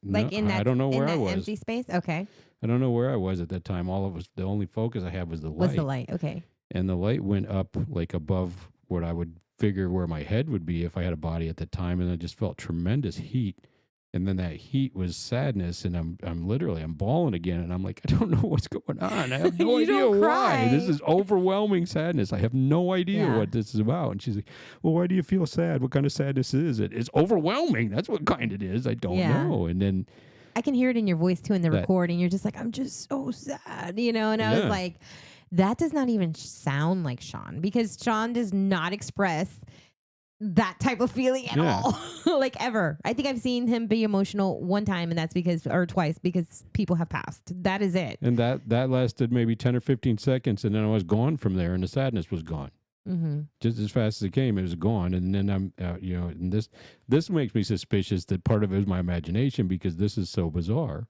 Like No, in that, I don't know in where I that was. empty space? Okay. I don't know where I was at that time. The only focus I had was the light. What's the light? Okay. And the light went up like above what I would figure where my head would be if I had a body at the time, and I just felt tremendous heat. And then that heat was sadness, and I'm bawling again, and I'm like, I don't know what's going on. I have no You idea don't why. cry. This is overwhelming sadness. I have no idea Yeah. what this is about. And she's like, well, why do you feel sad? What kind of sadness is it? It's overwhelming. That's what kind it is. I don't Yeah. know. And then I can hear it in your voice too in the That- recording. You're just like, I'm just so sad, you know? And I was Yeah. like, that does not even sound like Sean, because Sean does not express that type of feeling at Yeah. all. Like ever. I think I've seen him be emotional one time, and that's twice, because people have passed. That is it. And that lasted maybe 10 or 15 seconds, and then I was gone from there, and the sadness was gone. Mm-hmm. Just as fast as it came, it was gone. And then I'm, and this makes me suspicious that part of it is my imagination, because this is so bizarre.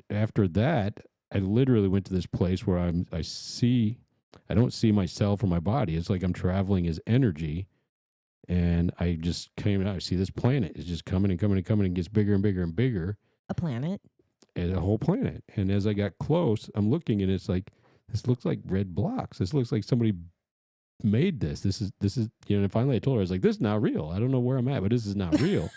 After that, I literally went to this place where I don't see myself or my body. It's like I'm traveling as energy. And I just came out. I see this planet is just coming and coming and coming, and gets bigger and bigger and bigger. A planet. And a whole planet. And as I got close, I'm looking, and it's like, this looks like red blocks. This looks like somebody made this. This is, and finally I told her, I was like, this is not real. I don't know where I'm at, but this is not real.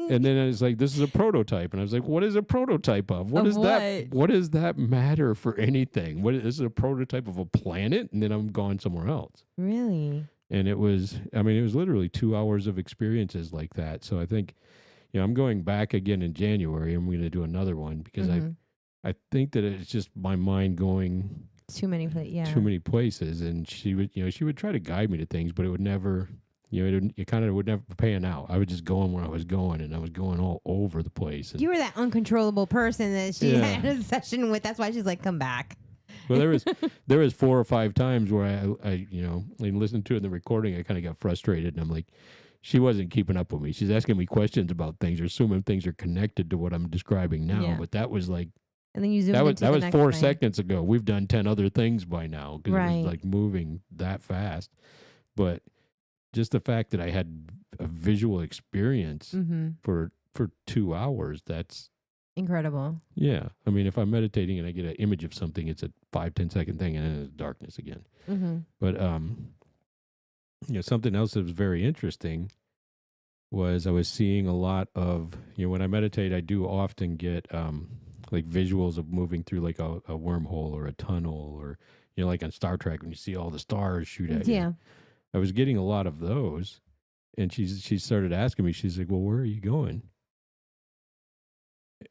And then it's like, this is a prototype. And I was like, what is a prototype of? What Of is that? what? What does that matter for anything? This is a prototype of a planet? And then I'm gone somewhere else. Really? And it was literally 2 hours of experiences like that. So I think, I'm going back again in January. I'm going to do another one, because Mhm. I think that it's just my mind going Too many places. Yeah. too many places. And she would try to guide me to things, but it would never, it kind of would never pan out. I was just going where I was going, and I was going all over the place. And You were that uncontrollable person that she Yeah. had a session with. That's why she's like, come back. well, there was 4 or 5 times where I listened to it in the recording. I kind of got frustrated, and I'm like, she wasn't keeping up with me. She's asking me questions about things, or assuming things are connected to what I'm describing now. Yeah. But that was like, And then you zoomed that was into the next 4 thing. seconds ago. We've done 10 other things by now, because it Right. was like moving that fast. But just the fact that I had a visual experience Mm-hmm. for 2 hours, that's, Incredible. yeah. I mean, if I'm meditating and I get an image of something, it's a 5-10 second thing, and then it's darkness again. Mm-hmm. But something else that was very interesting was I was seeing a lot of, when I meditate, I do often get like visuals of moving through like a wormhole or a tunnel, or like on Star Trek when you see all the stars shoot at you. Yeah. I was getting a lot of those, and she started asking me. She's like, "Well, where are you going?"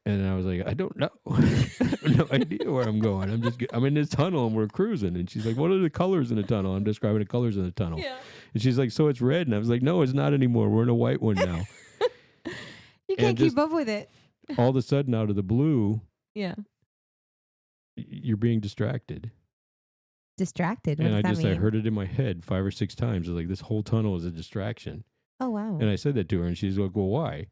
And I was like, "I don't know. I have no idea where I'm going. I'm in this tunnel and we're cruising." And she's like, "What are the colors in the tunnel?" I'm describing the colors in the tunnel. Yeah. And she's like, "So it's red?" And I was like, "No, it's not anymore. We're in a white one now." You can't And keep just- up with it. All of a sudden, out of the blue, Yeah. you're being distracted. Distracted. What And does that I mean? heard it in my head 5 or 6 times. I was like, this whole tunnel is a distraction. Oh, wow. And I said that to her, and she's like, "Well, why?"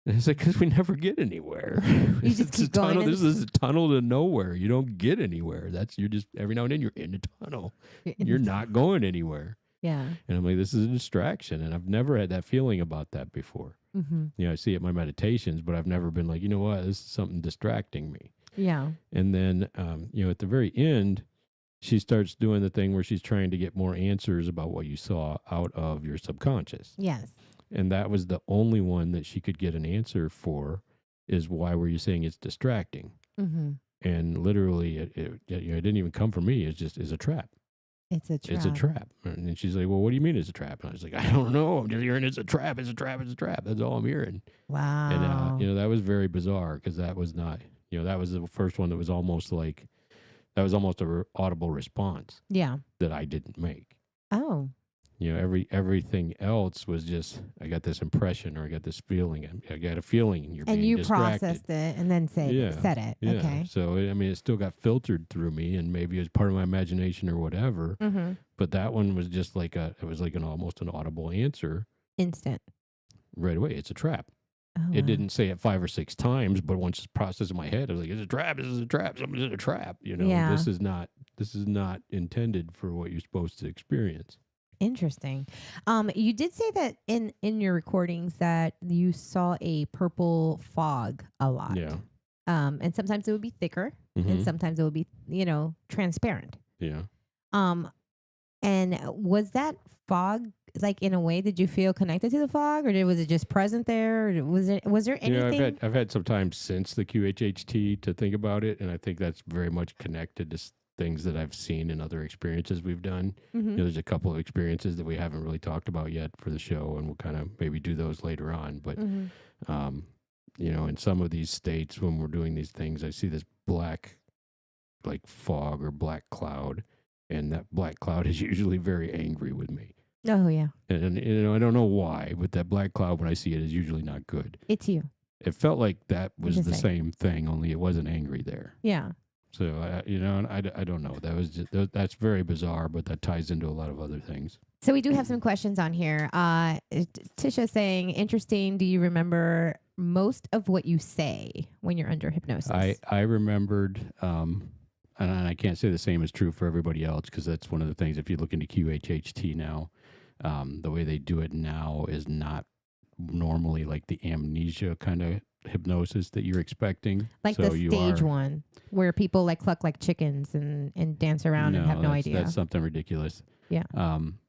And it's like, because we never get anywhere. You just It's a keep going tunnel. in This is a tunnel to nowhere. You don't get anywhere. You're just, every now and then you're in a tunnel. You're not going anywhere. Yeah. And I'm like, this is a distraction. And I've never had that feeling about that before. Mm-hmm. I see it in my meditations, but I've never been like, you know what, this is something distracting me. Yeah. And then, at the very end, she starts doing the thing where she's trying to get more answers about what you saw out of your subconscious. Yes. And that was the only one that she could get an answer for, is why were you saying it's distracting? Mm-hmm. And literally, it didn't even come from me. It's just is a trap. It's a trap. It's a trap. And then she's like, well, what do you mean it's a trap? And I was like, I don't know. I'm just hearing it's a trap. It's a trap. It's a trap. That's all I'm hearing. Wow. And, that was very bizarre because that was not, that was the first one that was almost like, that was almost a audible response Yeah. that I didn't make. Oh. Everything else was just, I got this impression or I got this feeling. I got a feeling you're And being you distracted. processed it and then said it. Yeah. Okay. So, I mean, it still got filtered through me and maybe it was part of my imagination or whatever. Mm-hmm. But that one was just like it was like almost an audible answer Instant. right away. It's a trap. Oh, It wow. didn't say it 5 or 6 times, but once it's processed in my head, I was like, it's a trap. This is a trap. Somebody's in a trap. Yeah. This is not intended for what you're supposed to experience. Interesting. You did say that in your recordings that you saw a purple fog a lot. Yeah. And sometimes it would be thicker and Mhm. sometimes it would be, transparent. Yeah. And was that fog like in a way? Did you feel connected to the fog, or was it just present there? Or was there anything? I've had some time since the QHHT to think about it, and I think that's very much connected to things that I've seen in other experiences we've done. Mhm. There's a couple of experiences that we haven't really talked about yet for the show, and we'll kind of maybe do those later on. But Mhm. in some of these states when we're doing these things, I see this black, like fog or black cloud, and that black cloud is usually very angry with me. Oh yeah, And I don't know why, but that black cloud when I see it is usually not good. it's you. It felt like that was the Interesting. same thing, only it wasn't angry there. Yeah. So I don't know. That was that's very bizarre, but that ties into a lot of other things. So we do have some questions on here. Tisha saying, interesting. Do you remember most of what you say when you're under hypnosis? I remembered, and I can't say the same is true for everybody else because that's one of the things. If you look into QHHT now, the way they do it now is not normally like the amnesia kind of hypnosis that you're expecting. Like So the you stage are- one where people like cluck like chickens and dance around and have no that's- idea. That's something ridiculous. Yeah.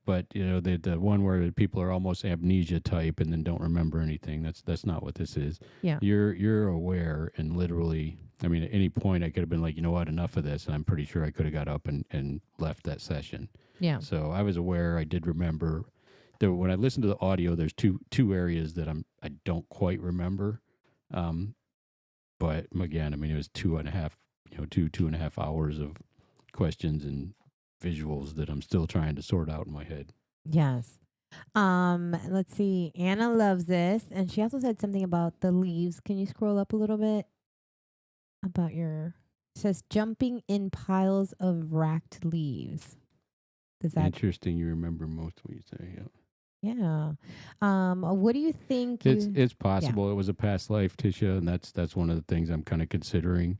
But the one where people are almost amnesia type and then don't remember anything. That's not what this is. Yeah. You're aware and literally. I mean, at any point I could have been like, you know what, enough of this, and I'm pretty sure I could have got up and left that session. Yeah. So I was aware. I did remember. When I listened to the audio, there's two areas that I don't quite remember. But again, I mean, it was 2.5 hours of questions and visuals that I'm still trying to sort out in my head. Yes. Let's see. Anna loves this, and she also said something about the leaves. Can you scroll up a little bit? About it says jumping in piles of racked leaves. Does that? Interesting. You remember most of what you say. Yeah. Yeah. What do you think? It's possible it was a past life, Tisha, and that's one of the things I'm kind of considering.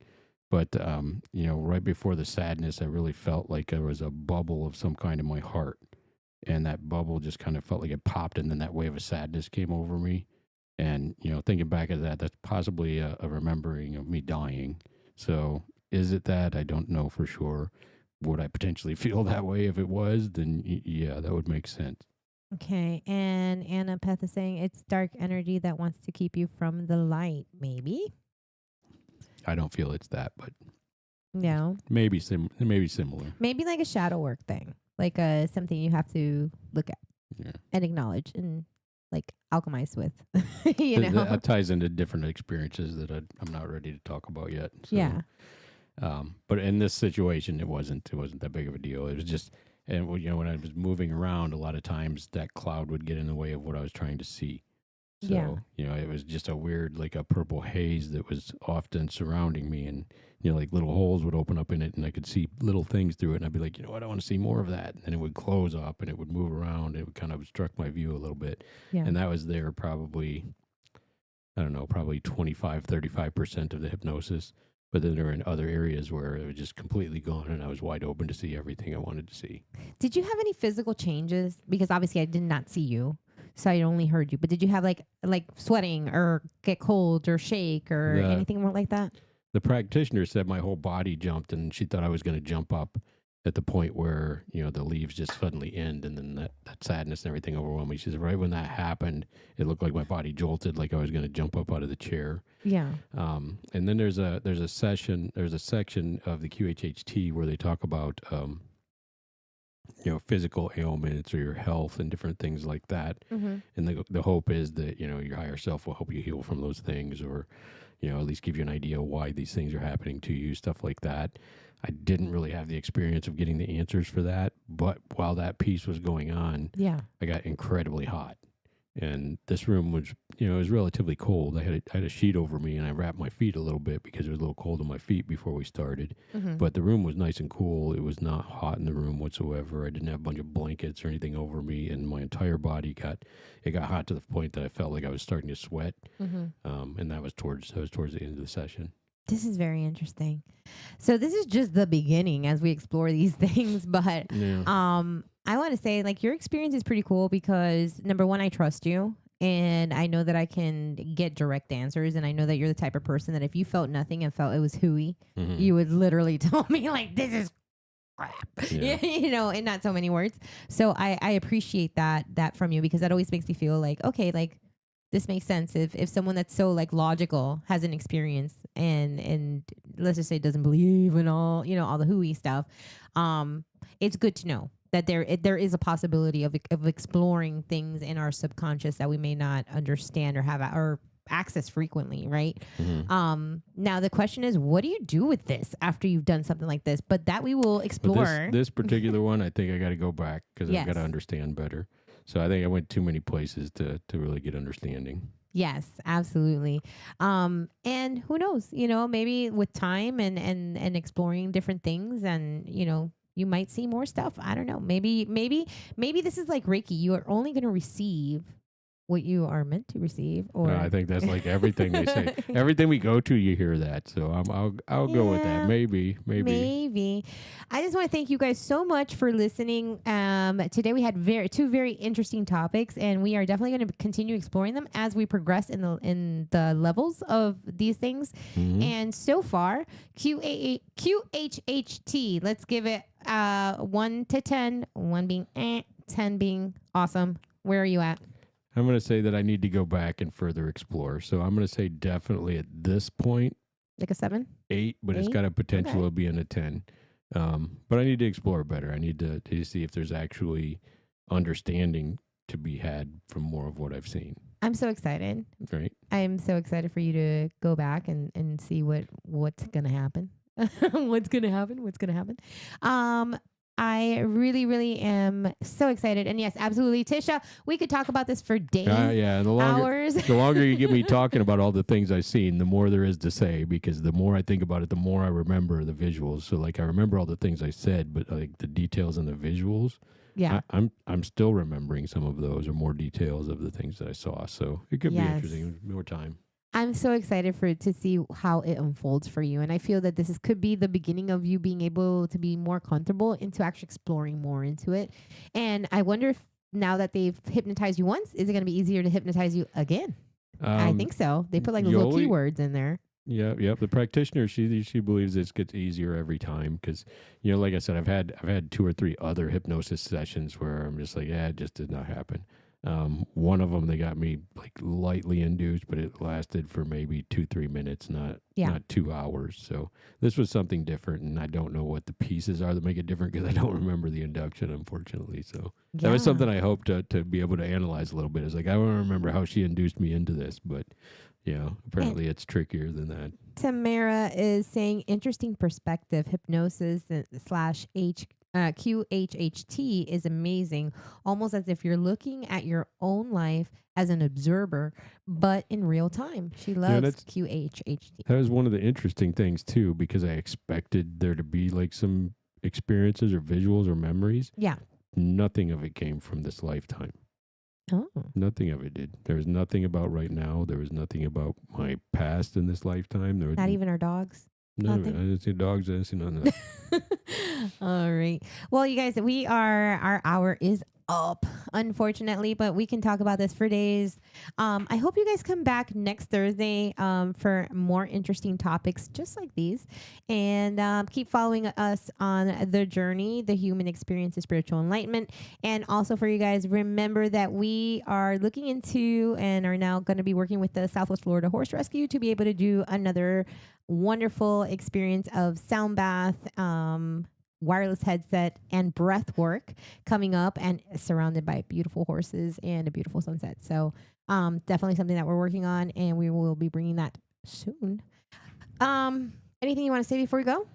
But right before the sadness, I really felt like there was a bubble of some kind in my heart, and that bubble just kind of felt like it popped, and then that wave of sadness came over me. And thinking back at that, that's possibly a remembering of me dying. So is it that? I don't know for sure. Would I potentially feel that way if it was? Then yeah, that would make sense. Okay. And Anna Peth is saying it's dark energy that wants to keep you from the light. Maybe. I don't feel it's that, but No. maybe similar. Maybe like a shadow work thing, like something you have to look at Yeah. and acknowledge and like alchemize with. That ties into different experiences that I'm not ready to talk about yet. So, Yeah. But in this situation, it wasn't that big of a deal. It was just, and when I was moving around, a lot of times that cloud would get in the way of what I was trying to see. So, it was just a weird, like a purple haze that was often surrounding me, and like little holes would open up in it, and I could see little things through it, and I'd be like, I want to see more of that, and then it would close up, and it would move around, and it would kind of obstruct my view a little bit, Yeah. and that was there probably, I don't know, probably 35% of the hypnosis. But then there were in other areas where it was just completely gone, and I was wide open to see everything I wanted to see. Did you have any physical changes? Because obviously I did not see you, so I only heard you. But did you have like sweating or get cold or shake or anything more like that? The practitioner said my whole body jumped, and she thought I was going to jump up at the point where, the leaves just suddenly end, and then that sadness and everything overwhelmed me. She said right when that happened, it looked like my body jolted, like I was going to jump up out of the chair. Yeah. And then there's a section of the QHHT where they talk about physical ailments or your health and different things like that. Mm-hmm. And the hope is that, your higher self will help you heal from those things, or, at least give you an idea why these things are happening to you, stuff like that. I didn't really have the experience of getting the answers for that. But while that piece was going on, Yeah. I got incredibly hot. And this room was, it was relatively cold. I had a sheet over me, and I wrapped my feet a little bit because it was a little cold on my feet before we started. Mm-hmm. But the room was nice and cool. It was not hot in the room whatsoever. I didn't have a bunch of blankets or anything over me, and my entire body got hot to the point that I felt like I was starting to sweat. Mm-hmm. And that was towards the end of the session. This is very interesting. So this is just the beginning as we explore these things, but Yeah. I want to say, like, your experience is pretty cool because, number one, I trust you. And I know that I can get direct answers. And I know that you're the type of person that if you felt nothing and felt it was hooey, Mhm. you would literally tell me, like, this is crap, Yeah. in not so many words. So I appreciate that from you, because that always makes me feel like, okay, like, this makes sense. If someone that's so, like, logical has an experience and let's just say doesn't believe in all the hooey stuff, it's good to know that there is a possibility of exploring things in our subconscious that we may not understand or have or access frequently, right? Mhm. Now the question is, what do you do with this after you've done something like this? But that we will But explore. this particular one, I think I got to go back because I've got to Yes. understand better. So I think I went too many places to really get understanding. Yes, absolutely. And who knows, maybe with time and exploring different things, and you might see more stuff. I don't know. Maybe this is like Reiki. You are only going to receive what you are meant to receive, or I think that's like everything they say. Everything we go to, you hear that. So I'll go with Yeah. that. Maybe. Maybe. I just want to thank you guys so much for listening. Today we had two very interesting topics, and we are definitely going to continue exploring them as we progress in the levels of these things. Mhm. And so far, QHHT. Let's give it 1 to 10. 1 being 10 being awesome. Where are you at? I'm going to say that I need to go back and further explore. So I'm going to say definitely at this point, Like a 7? 8, but it's 8? got a potential Okay. of being a 10. But I need to explore better. I need to see if there's actually understanding to be had from more of what I've seen. I'm so excited. Right? I am so excited for you to go back and see what's gonna happen. What's gonna happen? I really, really am so excited. And yes, absolutely, Tisha, we could talk about this for days, Yeah. The longer hours. the longer you get me talking about all the things I've seen, the more there is to say, because the more I think about it, the more I remember the visuals. So like I remember all the things I said, but like the details and the visuals, Yeah. I'm still remembering some of those or more details of the things that I saw. So it could be Yes. interesting. More time. I'm so excited to see how it unfolds for you. And I feel that could be the beginning of you being able to be more comfortable into actually exploring more into it. And I wonder if now that they've hypnotized you once, is it going to be easier to hypnotize you again? I think so. They put like those little Yoli- keywords in there. Yeah. The practitioner, she believes it gets easier every time because, like I said, I've had 2 or 3 other hypnosis sessions where I'm just like, it just did not happen. One of them, they got me like lightly induced, but it lasted for maybe 2-3 minutes, not 2 hours. So this was something different, and I don't know what the pieces are that make it different because I don't remember the induction, unfortunately. So that was something I hope to be able to analyze a little bit. It's like I don't remember how she induced me into this, but apparently it's trickier than that. Tamara is saying interesting perspective. Hypnosis slash QHHT is amazing, almost as if you're looking at your own life as an observer, but in real time. She loves QHHT. That was one of the interesting things too, because I expected there to be like some experiences or visuals or memories. Yeah. Nothing of it came from this lifetime. Oh. Nothing of it did. There was nothing about right now. There was nothing about my past in this lifetime. There was Not even our dogs. none of it. I didn't see dogs. I didn't see none of that. All right. Well, you guys, our hour is up, unfortunately, but we can talk about this for days. I hope you guys come back next Thursday for more interesting topics just like these. And keep following us on the journey, the human experience of spiritual enlightenment. And also for you guys, remember that we are looking into and are now going to be working with the Southwest Florida Horse Rescue to be able to do another wonderful experience of sound bath wireless headset and breath work coming up, and surrounded by beautiful horses and a beautiful sunset. So definitely something that we're working on, and we will be bringing that soon. Anything you want to say before we go?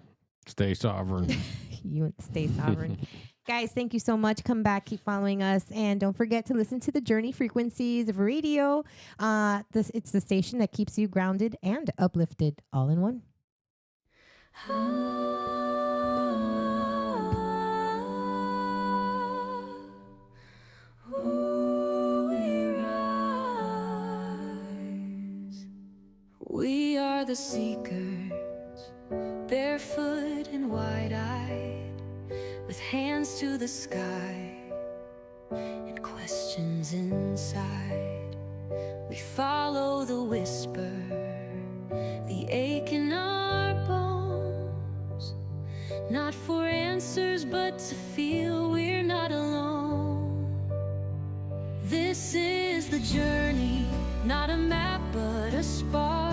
Stay sovereign. You stay sovereign. Guys, thank you so much. Come back, keep following us, and don't forget to listen to the Journey frequencies of radio. It's the station that keeps you grounded and uplifted all in one. We are the seekers, barefoot and wide-eyed, with hands to the sky and questions inside. We follow the whisper, the ache in our bones, not for answers but to feel we're not alone. This is the journey, not a map but a spark.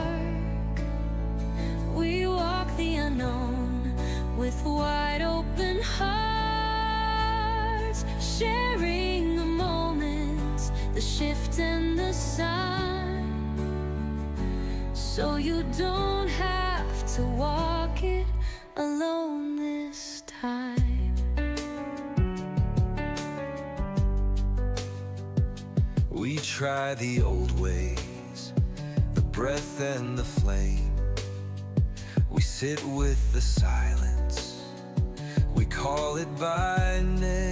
We walk the unknown with wide open hearts, sharing the moments, the shift and the sign, so you don't have to walk it alone this time. We try the old ways, the breath and the flame. We sit with the silence, we call it by name.